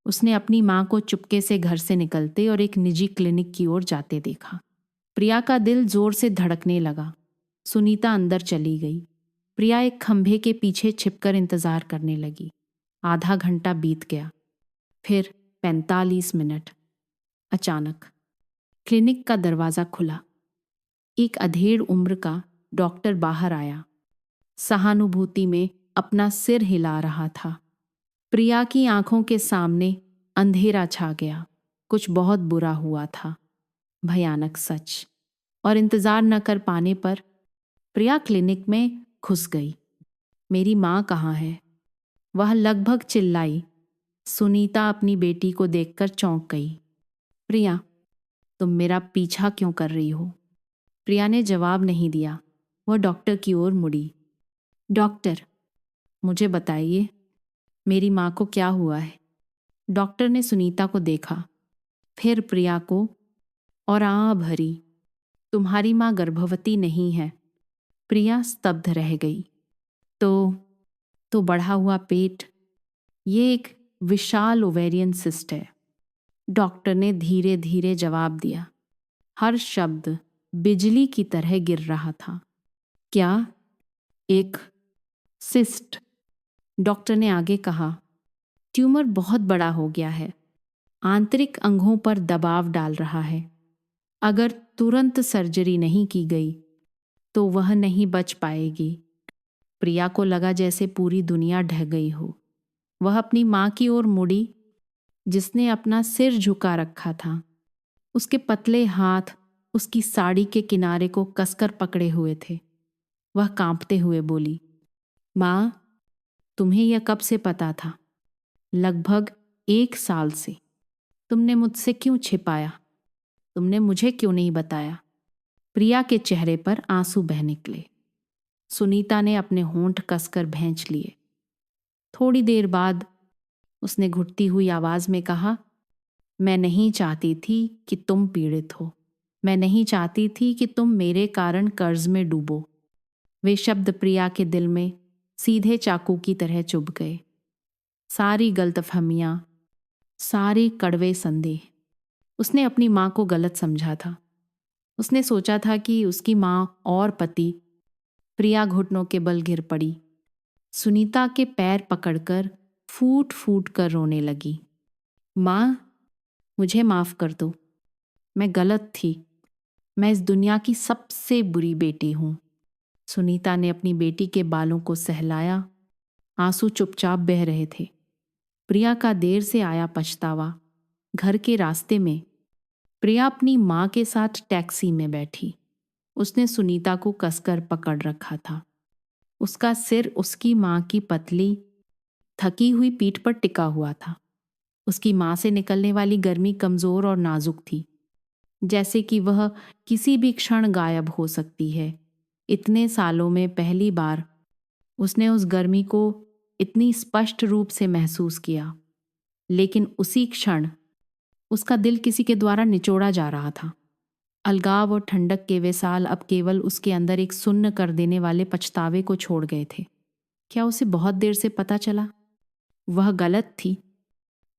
उसने अपनी माँ को चुपके से घर से निकलते और एक निजी क्लिनिक की ओर जाते देखा। प्रिया का दिल जोर से धड़कने लगा। सुनीता अंदर चली गई। प्रिया एक खंभे के पीछे छिपकर इंतजार करने लगी। आधा घंटा बीत गया, फिर 45 मिनट। अचानक क्लिनिक का दरवाज़ा खुला। एक अधेड़ उम्र का डॉक्टर बाहर आया, सहानुभूति में अपना सिर हिला रहा था। प्रिया की आंखों के सामने अंधेरा छा गया। कुछ बहुत बुरा हुआ था, भयानक सच। और इंतजार न कर पाने पर प्रिया क्लिनिक में घुस गई। मेरी माँ कहाँ है? वह लगभग चिल्लाई। सुनीता अपनी बेटी को देखकर चौंक गई। प्रिया, तुम मेरा पीछा क्यों कर रही हो? प्रिया ने जवाब नहीं दिया। वह डॉक्टर की ओर मुड़ी। डॉक्टर, मुझे बताइए, मेरी माँ को क्या हुआ है? डॉक्टर ने सुनीता को देखा, फिर प्रिया को, और आह भरी। तुम्हारी माँ गर्भवती नहीं है। प्रिया स्तब्ध रह गई। तो बढ़ा हुआ पेट, ये एक विशाल ओवेरियन सिस्ट है। डॉक्टर ने धीरे धीरे जवाब दिया। हर शब्द बिजली की तरह गिर रहा था। क्या? एक सिस्ट? डॉक्टर ने आगे कहा, ट्यूमर बहुत बड़ा हो गया है, आंतरिक अंगों पर दबाव डाल रहा है। अगर तुरंत सर्जरी नहीं की गई तो वह नहीं बच पाएगी। प्रिया को लगा जैसे पूरी दुनिया ढह गई हो। वह अपनी माँ की ओर मुड़ी, जिसने अपना सिर झुका रखा था। उसके पतले हाथ उसकी साड़ी के किनारे को कसकर पकड़े हुए थे। वह कांपते हुए बोली, माँ, तुम्हें यह कब से पता था? लगभग 1 साल से। तुमने मुझसे क्यों छिपाया? तुमने मुझे क्यों नहीं बताया? प्रिया के चेहरे पर आंसू बह निकले। सुनीता ने अपने होंठ कसकर भींच लिए। थोड़ी देर बाद उसने घुटती हुई आवाज में कहा, मैं नहीं चाहती थी कि तुम पीड़ित हो। मैं नहीं चाहती थी कि तुम मेरे कारण कर्ज में डूबो। वे शब्द प्रिया के दिल में सीधे चाकू की तरह चुभ गए। सारी गलतफहमियां, सारे कड़वे संदेह। उसने अपनी माँ को गलत समझा था। उसने सोचा था कि उसकी माँ और पति। प्रिया घुटनों के बल गिर पड़ी। सुनीता के पैर पकड़कर फूट फूट कर रोने लगी। माँ, मुझे माफ कर दो। मैं गलत थी। मैं इस दुनिया की सबसे बुरी बेटी हूँ। सुनीता ने अपनी बेटी के बालों को सहलाया। आंसू चुपचाप बह रहे थे। प्रिया का देर से आया पछतावा। घर के रास्ते में प्रिया अपनी माँ के साथ टैक्सी में बैठी। उसने सुनीता को कसकर पकड़ रखा था। उसका सिर उसकी माँ की पतली, थकी हुई पीठ पर टिका हुआ था। उसकी माँ से निकलने वाली गर्मी कमजोर और नाजुक थी, जैसे कि वह किसी भी क्षण गायब हो सकती है। इतने सालों में पहली बार उसने उस गर्मी को इतनी स्पष्ट रूप से महसूस किया, लेकिन उसी क्षण उसका दिल किसी के द्वारा निचोड़ा जा रहा था। अलगाव और ठंडक के वे साल अब केवल उसके अंदर एक सुन्न कर देने वाले पछतावे को छोड़ गए थे। क्या उसे बहुत देर से पता चला? वह गलत थी,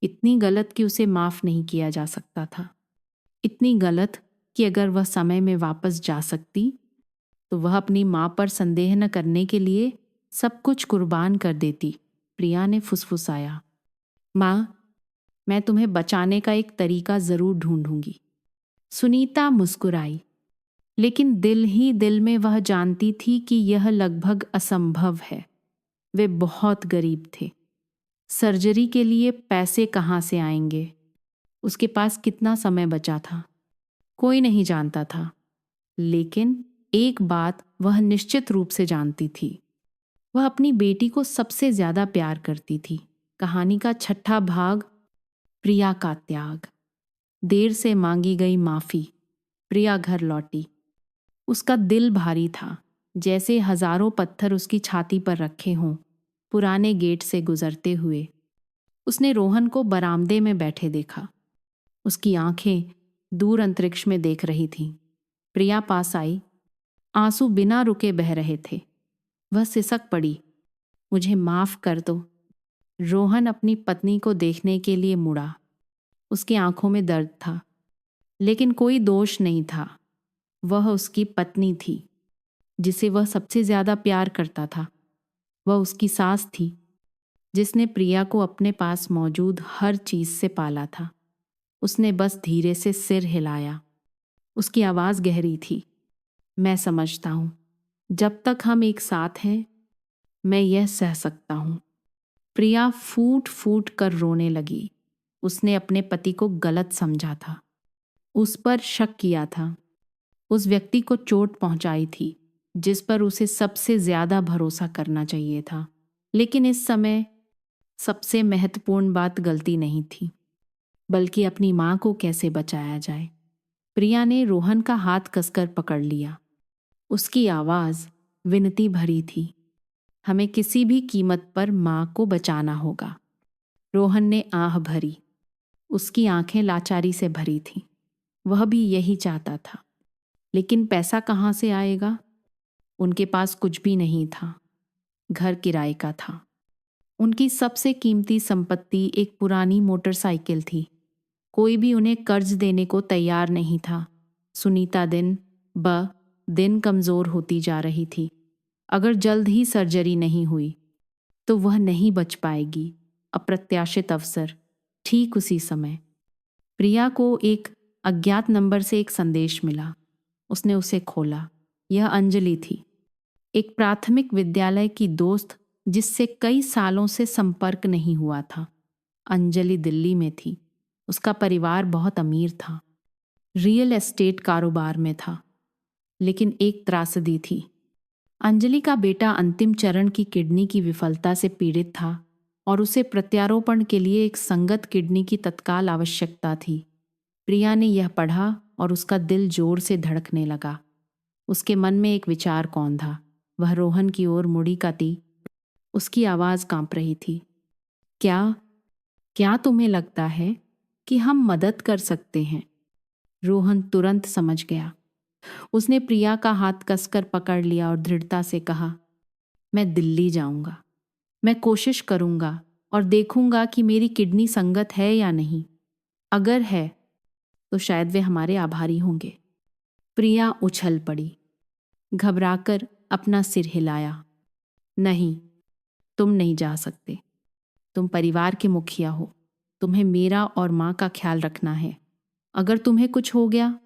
इतनी गलत कि उसे माफ नहीं किया जा सकता था। इतनी गलत कि अगर वह समय में वापस जा सकती तो वह अपनी माँ पर संदेह न करने के लिए सब कुछ कुर्बान कर देती। प्रिया ने फुसफुसाया, माँ, मैं तुम्हें बचाने का एक तरीका जरूर ढूंढूंगी। सुनीता मुस्कुराई, लेकिन दिल ही दिल में वह जानती थी कि यह लगभग असंभव है। वे बहुत गरीब थे। सर्जरी के लिए पैसे कहाँ से आएंगे? उसके पास कितना समय बचा था? कोई नहीं जानता था। लेकिन एक बात वह निश्चित रूप से जानती थी, वह अपनी बेटी को सबसे ज्यादा प्यार करती थी। कहानी का छठा भाग, प्रिया का त्याग। देर से मांगी गई माफी। प्रिया घर लौटी। उसका दिल भारी था, जैसे हजारों पत्थर उसकी छाती पर रखे हों। पुराने गेट से गुजरते हुए उसने रोहन को बरामदे में बैठे देखा। उसकी आंखें दूर अंतरिक्ष में देख रही थीं। प्रिया पास आई। आंसू बिना रुके बह रहे थे। वह सिसक पड़ी, मुझे माफ कर दो। रोहन अपनी पत्नी को देखने के लिए मुड़ा। उसकी आंखों में दर्द था, लेकिन कोई दोष नहीं था। वह उसकी पत्नी थी, जिसे वह सबसे ज्यादा प्यार करता था। वह उसकी सास थी, जिसने प्रिया को अपने पास मौजूद हर चीज से पाला था। उसने बस धीरे से सिर हिलाया। उसकी आवाज गहरी थी, मैं समझता हूं। जब तक हम एक साथ हैं, मैं यह सह सकता हूं। प्रिया फूट फूट कर रोने लगी। उसने अपने पति को गलत समझा था, उस पर शक किया था, उस व्यक्ति को चोट पहुंचाई थी जिस पर उसे सबसे ज्यादा भरोसा करना चाहिए था। लेकिन इस समय सबसे महत्वपूर्ण बात गलती नहीं थी, बल्कि अपनी मां को कैसे बचाया जाए। प्रिया ने रोहन का हाथ कसकर पकड़ लिया। उसकी आवाज विनती भरी थी, हमें किसी भी कीमत पर मां को बचाना होगा। रोहन ने आह भरी। उसकी आंखें लाचारी से भरी थीं। वह भी यही चाहता था, लेकिन पैसा कहाँ से आएगा? उनके पास कुछ भी नहीं था। घर किराए का था। उनकी सबसे कीमती संपत्ति एक पुरानी मोटरसाइकिल थी। कोई भी उन्हें कर्ज देने को तैयार नहीं था। सुनीता दिन ब दिन कमजोर होती जा रही थी। अगर जल्द ही सर्जरी नहीं हुई तो वह नहीं बच पाएगी। अप्रत्याशित अवसर। ठीक उसी समय प्रिया को एक अज्ञात नंबर से एक संदेश मिला। उसने उसे खोला। यह अंजलि थी, एक प्राथमिक विद्यालय की दोस्त जिससे कई सालों से संपर्क नहीं हुआ था। अंजलि दिल्ली में थी। उसका परिवार बहुत अमीर था, रियल एस्टेट कारोबार में था। लेकिन एक त्रासदी थी। अंजलि का बेटा अंतिम चरण की किडनी की विफलता से पीड़ित था और उसे प्रत्यारोपण के लिए एक संगत किडनी की तत्काल आवश्यकता थी। प्रिया ने यह पढ़ा और उसका दिल जोर से धड़कने लगा। उसके मन में एक विचार कौंधा। वह रोहन की ओर मुड़ी काती। उसकी आवाज कांप रही थी, क्या क्या तुम्हें लगता है कि हम मदद कर सकते हैं? रोहन तुरंत समझ गया। उसने प्रिया का हाथ कसकर पकड़ लिया और दृढ़ता से कहा, मैं दिल्ली जाऊंगा। मैं कोशिश करूंगा और देखूंगा कि मेरी किडनी संगत है या नहीं। अगर है तो शायद वे हमारे आभारी होंगे। प्रिया उछल पड़ी। घबराकर अपना सिर हिलाया। नहीं, तुम नहीं जा सकते। तुम परिवार के मुखिया हो। तुम्हें मेरा और माँ का ख्याल रखना है। अगर तुम्हें कुछ हो गया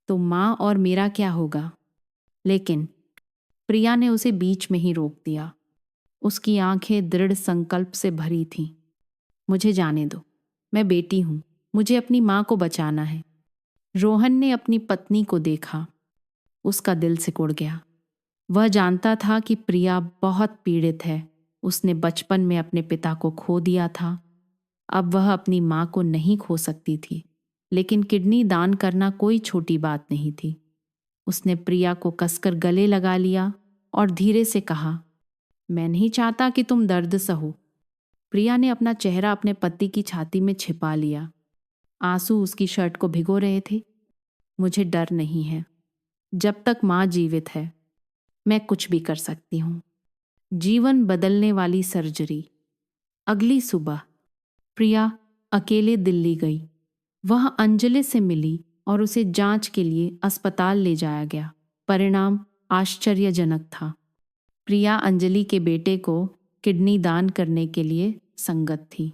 तो माँ और मेरा क्या होगा? लेकिन प्रिया ने उसे बीच में ही रोक दिया। उसकी आंखें दृढ़ संकल्प से भरी थीं। मुझे जाने दो, मैं बेटी हूं। मुझे अपनी माँ को बचाना है। रोहन ने अपनी पत्नी को देखा। उसका दिल सिकुड़ गया। वह जानता था कि प्रिया बहुत पीड़ित है। उसने बचपन में अपने पिता को खो दिया था। अब वह अपनी माँ को नहीं खो सकती थी, लेकिन किडनी दान करना कोई छोटी बात नहीं थी। उसने प्रिया को कसकर गले लगा लिया और धीरे से कहा, मैं नहीं चाहता कि तुम दर्द सहो। प्रिया ने अपना चेहरा अपने पति की छाती में छिपा लिया। आंसू उसकी शर्ट को भिगो रहे थे। मुझे डर नहीं है। जब तक माँ जीवित है, मैं कुछ भी कर सकती हूँ। जीवन बदलने वाली सर्जरी। अगली सुबह प्रिया अकेले दिल्ली गई। वह अंजलि से मिली और उसे जांच के लिए अस्पताल ले जाया गया। परिणाम आश्चर्यजनक था। प्रिया अंजलि के बेटे को किडनी दान करने के लिए संगत थी।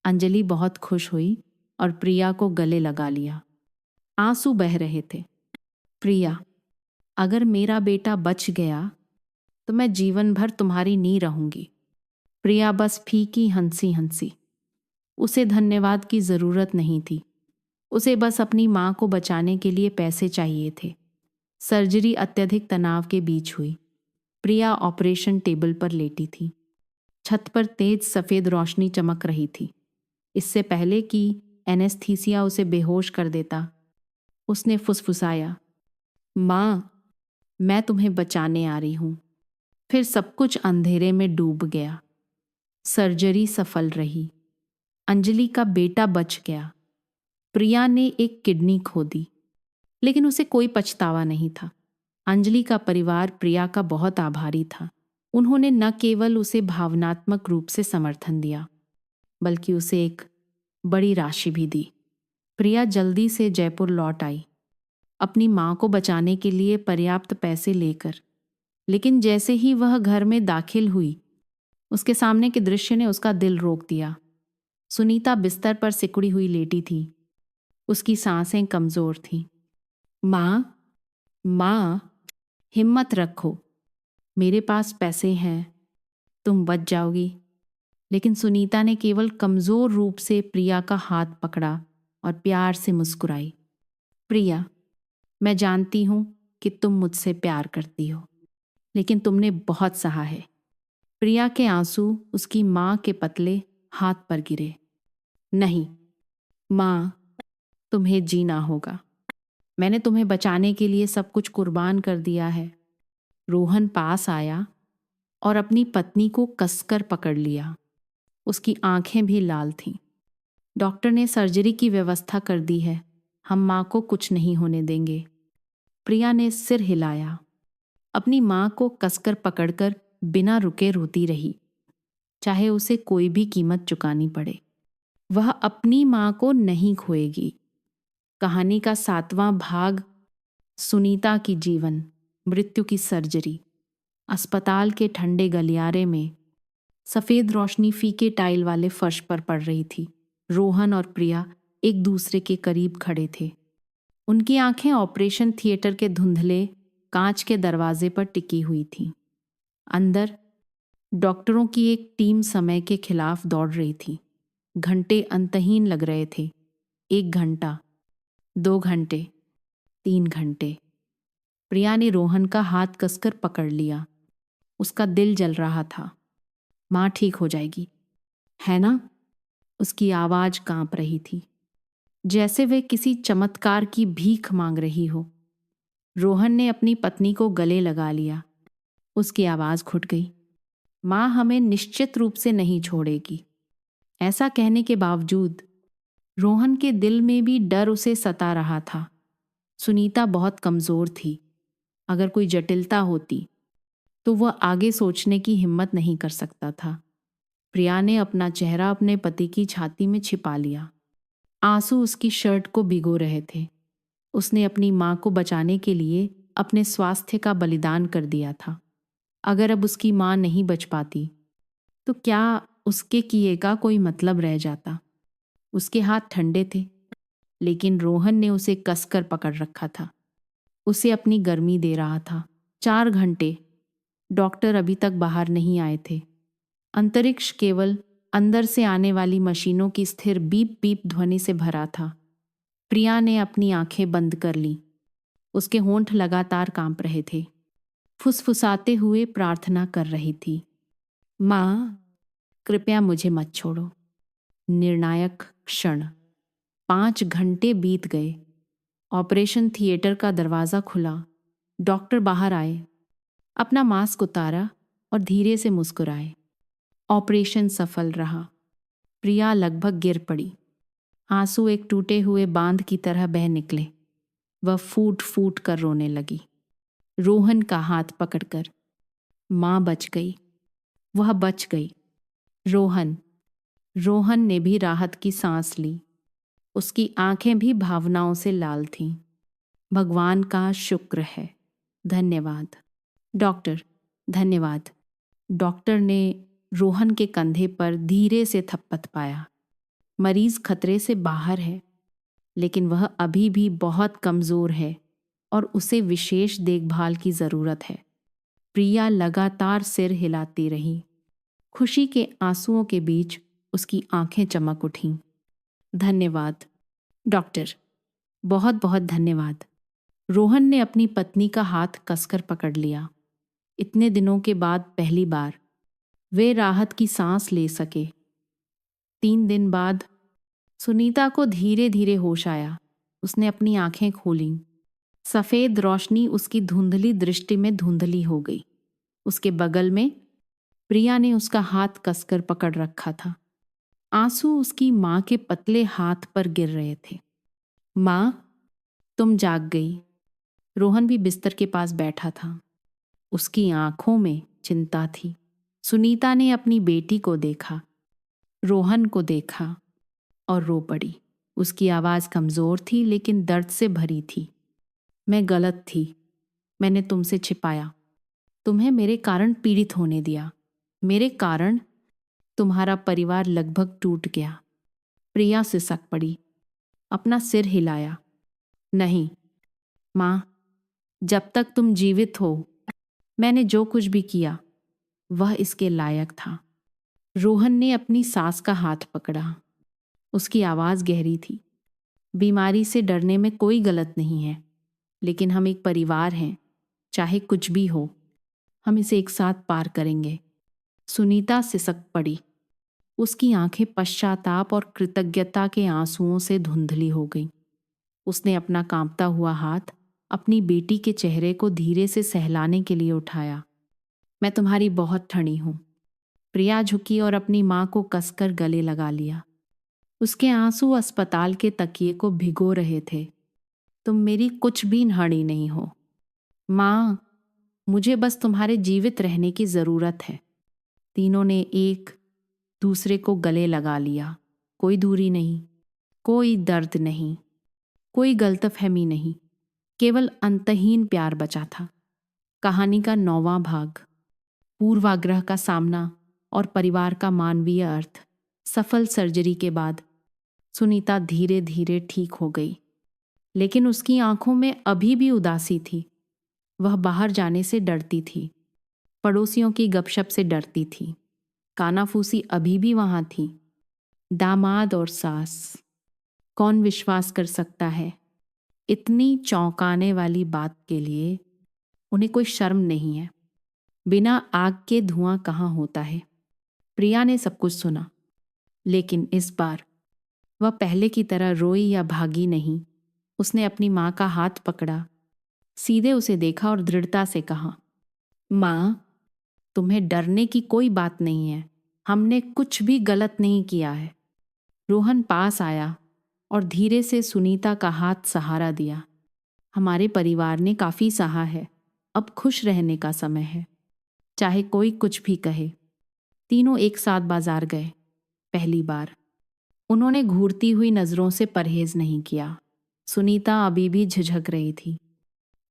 अंजलि बहुत खुश हुई और प्रिया को गले लगा लिया। आंसू बह रहे थे। प्रिया, अगर मेरा बेटा बच गया तो मैं जीवन भर तुम्हारी नी रहूंगी। प्रिया बस फीकी हंसी हंसी। उसे धन्यवाद की जरूरत नहीं थी। उसे बस अपनी माँ को बचाने के लिए पैसे चाहिए थे। सर्जरी अत्यधिक तनाव के बीच हुई। प्रिया ऑपरेशन टेबल पर लेटी थी। छत पर तेज सफ़ेद रोशनी चमक रही थी। इससे पहले कि एनेस्थीसिया उसे बेहोश कर देता, उसने फुसफुसाया, माँ, मैं तुम्हें बचाने आ रही हूँ। फिर सब कुछ अंधेरे में डूब गया। सर्जरी सफल रही। अंजलि का बेटा बच गया। प्रिया ने एक किडनी खो दी, लेकिन उसे कोई पछतावा नहीं था। अंजलि का परिवार प्रिया का बहुत आभारी था। उन्होंने न केवल उसे भावनात्मक रूप से समर्थन दिया, बल्कि उसे एक बड़ी राशि भी दी। प्रिया जल्दी से जयपुर लौट आई, अपनी माँ को बचाने के लिए पर्याप्त पैसे लेकर। लेकिन जैसे ही वह घर में दाखिल हुई, उसके सामने के दृश्य ने उसका दिल रोक दिया। सुनीता बिस्तर पर सिकुड़ी हुई लेटी थी। उसकी सांसें कमजोर थीं। माँ, माँ, हिम्मत रखो, मेरे पास पैसे हैं, तुम बच जाओगी। लेकिन सुनीता ने केवल कमजोर रूप से प्रिया का हाथ पकड़ा और प्यार से मुस्कुराई। प्रिया, मैं जानती हूं कि तुम मुझसे प्यार करती हो, लेकिन तुमने बहुत सहा है। प्रिया के आंसू उसकी माँ के पतले हाथ पर गिरे। नहीं माँ, तुम्हें जीना होगा। मैंने तुम्हें बचाने के लिए सब कुछ कुर्बान कर दिया है। रोहन पास आया और अपनी पत्नी को कसकर पकड़ लिया। उसकी आंखें भी लाल थीं। डॉक्टर ने सर्जरी की व्यवस्था कर दी है। हम माँ को कुछ नहीं होने देंगे। प्रिया ने सिर हिलाया। अपनी माँ को कसकर पकड़कर बिना रुके रोती रही, चाहे उसे कोई भी कीमत चुकानी पड़े। वह अपनी माँ को नहीं खोएगी। कहानी का 7वां भाग, सुनीता की जीवन मृत्यु की सर्जरी। अस्पताल के ठंडे गलियारे में सफ़ेद रोशनी फीके टाइल वाले फर्श पर पड़ रही थी। रोहन और प्रिया एक दूसरे के करीब खड़े थे। उनकी आंखें ऑपरेशन थिएटर के धुंधले कांच के दरवाजे पर टिकी हुई थीं। अंदर डॉक्टरों की एक टीम समय के खिलाफ दौड़ रही थी। घंटे अंतहीन लग रहे थे। 1 घंटा, 2 घंटे, 3 घंटे। प्रिया ने रोहन का हाथ कसकर पकड़ लिया। उसका दिल जल रहा था। माँ ठीक हो जाएगी, है ना? उसकी आवाज कांप रही थी, जैसे वे किसी चमत्कार की भीख मांग रही हो। रोहन ने अपनी पत्नी को गले लगा लिया। उसकी आवाज घुट गई। माँ हमें निश्चित रूप से नहीं छोड़ेगी। ऐसा कहने के बावजूद रोहन के दिल में भी डर उसे सता रहा था। सुनीता बहुत कमजोर थी। अगर कोई जटिलता होती तो वह आगे सोचने की हिम्मत नहीं कर सकता था। प्रिया ने अपना चेहरा अपने पति की छाती में छिपा लिया। आंसू उसकी शर्ट को भिगो रहे थे। उसने अपनी माँ को बचाने के लिए अपने स्वास्थ्य का बलिदान कर दिया था। अगर अब उसकी माँ नहीं बच पाती तो क्या उसके किए का कोई मतलब रह जाता? उसके हाथ ठंडे थे, लेकिन रोहन ने उसे कसकर पकड़ रखा था। उसे अपनी गर्मी दे रहा था। 4 घंटे। डॉक्टर अभी तक बाहर नहीं आए थे। अंतरिक्ष केवल अंदर से आने वाली मशीनों की स्थिर बीप बीप ध्वनि से भरा था। प्रिया ने अपनी आंखें बंद कर लीं। उसके होंठ लगातार कांप रहे थे। फुसफुसाते हुए प्रार्थना कर रही थी, माँ, कृपया मुझे मत छोड़ो। निर्णायक क्षण। 5 घंटे बीत गए। ऑपरेशन थिएटर का दरवाज़ा खुला। डॉक्टर बाहर आए, अपना मास्क उतारा और धीरे से मुस्कुराए। ऑपरेशन सफल रहा। प्रिया लगभग गिर पड़ी। आंसू एक टूटे हुए बांध की तरह बह निकले। वह फूट फूट कर रोने लगी, रोहन का हाथ पकड़कर। माँ बच गई, वह बच गई। रोहन ने भी राहत की सांस ली। उसकी आंखें भी भावनाओं से लाल थीं। भगवान का शुक्र है, धन्यवाद। डॉक्टर, धन्यवाद। डॉक्टर ने रोहन के कंधे पर धीरे से थपथपाया। मरीज खतरे से बाहर है, लेकिन वह अभी भी बहुत कमज़ोर है और उसे विशेष देखभाल की ज़रूरत है। प्रिया लगातार सिर हिलाती रही। खुशी के आंसुओं के बीच उसकी आंखें चमक उठीं। धन्यवाद डॉक्टर, बहुत बहुत धन्यवाद। रोहन ने अपनी पत्नी का हाथ कसकर पकड़ लिया। इतने दिनों के बाद पहली बार वे राहत की सांस ले सके। 3 दिन बाद सुनीता को धीरे धीरे होश आया। उसने अपनी आंखें खोलीं। सफ़ेद रोशनी उसकी धुंधली दृष्टि में धुंधली हो गई। उसके बगल में प्रिया ने उसका हाथ कसकर पकड़ रखा था। आंसू उसकी माँ के पतले हाथ पर गिर रहे थे। माँ, तुम जाग गई। रोहन भी बिस्तर के पास बैठा था। उसकी आंखों में चिंता थी। सुनीता ने अपनी बेटी को देखा, रोहन को देखा और रो पड़ी। उसकी आवाज़ कमज़ोर थी लेकिन दर्द से भरी थी। मैं गलत थी, मैंने तुमसे छिपाया, तुम्हें मेरे कारण पीड़ित होने दिया। मेरे कारण तुम्हारा परिवार लगभग टूट गया। प्रिया सिसक पड़ी, अपना सिर हिलाया। नहीं माँ, जब तक तुम जीवित हो, मैंने जो कुछ भी किया वह इसके लायक था। रोहन ने अपनी सास का हाथ पकड़ा। उसकी आवाज़ गहरी थी। बीमारी से डरने में कोई गलत नहीं है, लेकिन हम एक परिवार हैं। चाहे कुछ भी हो, हम इसे एक साथ पार करेंगे। सुनीता सिसक पड़ी। उसकी आंखें पश्चाताप और कृतज्ञता के आंसुओं से धुंधली हो गईं। उसने अपना कांपता हुआ हाथ अपनी बेटी के चेहरे को धीरे से सहलाने के लिए उठाया। मैं तुम्हारी बहुत ठणी हूँ। प्रिया झुकी और अपनी माँ को कसकर गले लगा लिया। उसके आंसू अस्पताल के तकिए को भिगो रहे थे। तुम मेरी कुछ भी न्हाणी नहीं हो माँ, मुझे बस तुम्हारे जीवित रहने की ज़रूरत है। तीनों ने एक दूसरे को गले लगा लिया। कोई दूरी नहीं, कोई दर्द नहीं, कोई गलतफहमी नहीं, केवल अंतहीन प्यार बचा था। कहानी का 9वां भाग, पूर्वाग्रह का सामना और परिवार का मानवीय अर्थ। सफल सर्जरी के बाद सुनीता धीरे धीरे ठीक हो गई, लेकिन उसकी आंखों में अभी भी उदासी थी। वह बाहर जाने से डरती थी, पड़ोसियों की गपशप से डरती थी। कानाफूसी अभी भी वहां थी। दामाद और सास, कौन विश्वास कर सकता है? इतनी चौंकाने वाली बात के लिए उन्हें कोई शर्म नहीं है। बिना आग के धुआं कहाँ होता है। प्रिया ने सब कुछ सुना, लेकिन इस बार वह पहले की तरह रोई या भागी नहीं। उसने अपनी माँ का हाथ पकड़ा, सीधे उसे देखा और दृढ़ता से कहा, माँ, तुम्हें डरने की कोई बात नहीं है। हमने कुछ भी गलत नहीं किया है। रोहन पास आया और धीरे से सुनीता का हाथ सहारा दिया। हमारे परिवार ने काफ़ी सहा है, अब खुश रहने का समय है, चाहे कोई कुछ भी कहे। तीनों एक साथ बाजार गए। पहली बार उन्होंने घूरती हुई नज़रों से परहेज नहीं किया। सुनीता अभी भी झिझक रही थी,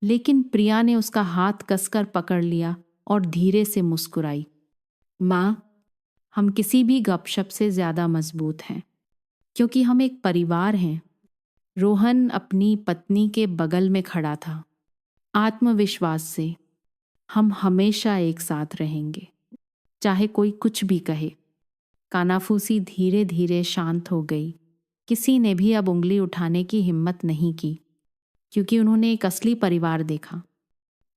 लेकिन प्रिया ने उसका हाथ कसकर पकड़ लिया और धीरे से मुस्कुराई। माँ, हम किसी भी गपशप से ज़्यादा मजबूत हैं, क्योंकि हम एक परिवार हैं। रोहन अपनी पत्नी के बगल में खड़ा था, आत्मविश्वास से। हम हमेशा एक साथ रहेंगे, चाहे कोई कुछ भी कहे। कानाफूसी धीरे धीरे शांत हो गई। किसी ने भी अब उंगली उठाने की हिम्मत नहीं की, क्योंकि उन्होंने एक असली परिवार देखा।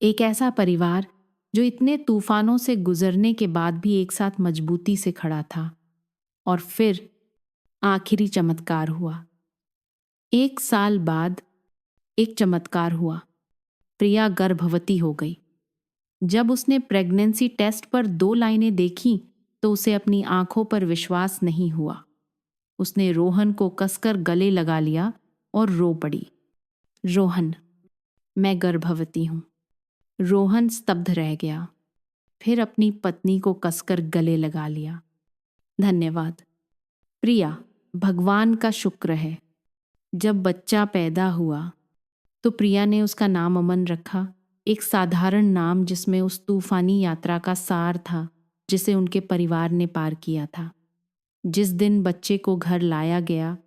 एक ऐसा परिवार जो इतने तूफानों से गुजरने के बाद भी एक साथ मजबूती से खड़ा था। और फिर आखिरी चमत्कार हुआ। 1 साल बाद एक चमत्कार हुआ। प्रिया गर्भवती हो गई। जब उसने प्रेगनेंसी टेस्ट पर 2 लाइनें देखी तो उसे अपनी आंखों पर विश्वास नहीं हुआ। उसने रोहन को कसकर गले लगा लिया और रो पड़ी। रोहन, मैं गर्भवती हूं। रोहन स्तब्ध रह गया, फिर अपनी पत्नी को कसकर गले लगा लिया। धन्यवाद प्रिया, भगवान का शुक्र है। जब बच्चा पैदा हुआ तो प्रिया ने उसका नाम अमन रखा, एक साधारण नाम जिसमें उस तूफानी यात्रा का सार था जिसे उनके परिवार ने पार किया था। जिस दिन बच्चे को घर लाया गया,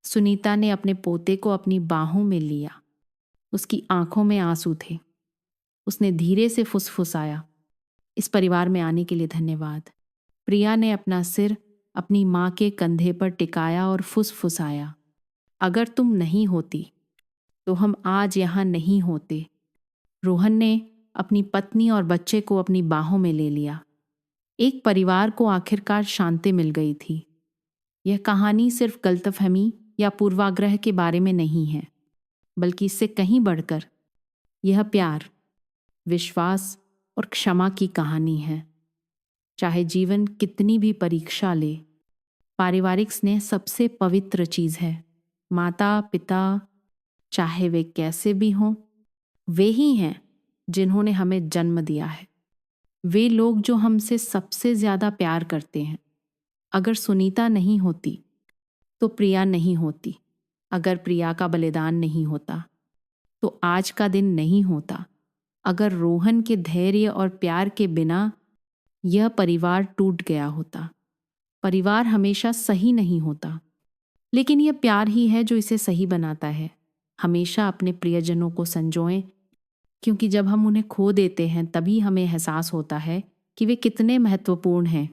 सुनीता ने अपने पोते को अपनी बाहों में लिया। उसकी आंखों में आंसू थे। उसने धीरे से फुसफुसाया, इस परिवार में आने के लिए धन्यवाद। प्रिया ने अपना सिर अपनी माँ के कंधे पर टिकाया और फुसफुसाया, अगर तुम नहीं होती तो हम आज यहाँ नहीं होते। रोहन ने अपनी पत्नी और बच्चे को अपनी बाहों में ले लिया। एक परिवार को आखिरकार शांति मिल गई थी। यह कहानी सिर्फ गलतफहमी या पूर्वाग्रह के बारे में नहीं है, बल्कि इससे कहीं बढ़कर यह प्यार, विश्वास और क्षमा की कहानी है। चाहे जीवन कितनी भी परीक्षा ले, पारिवारिक स्नेह सबसे पवित्र चीज है। माता पिता, चाहे वे कैसे भी हों, वे ही हैं जिन्होंने हमें जन्म दिया है। वे लोग जो हमसे सबसे ज्यादा प्यार करते हैं। अगर सुनीता नहीं होती तो प्रिया नहीं होती। अगर प्रिया का बलिदान नहीं होता तो आज का दिन नहीं होता। अगर रोहन के धैर्य और प्यार के बिना यह परिवार टूट गया होता। परिवार हमेशा सही नहीं होता, लेकिन यह प्यार ही है जो इसे सही बनाता है। हमेशा अपने प्रियजनों को संजोएं, क्योंकि जब हम उन्हें खो देते हैं तभी हमें एहसास होता है कि वे कितने महत्वपूर्ण हैं।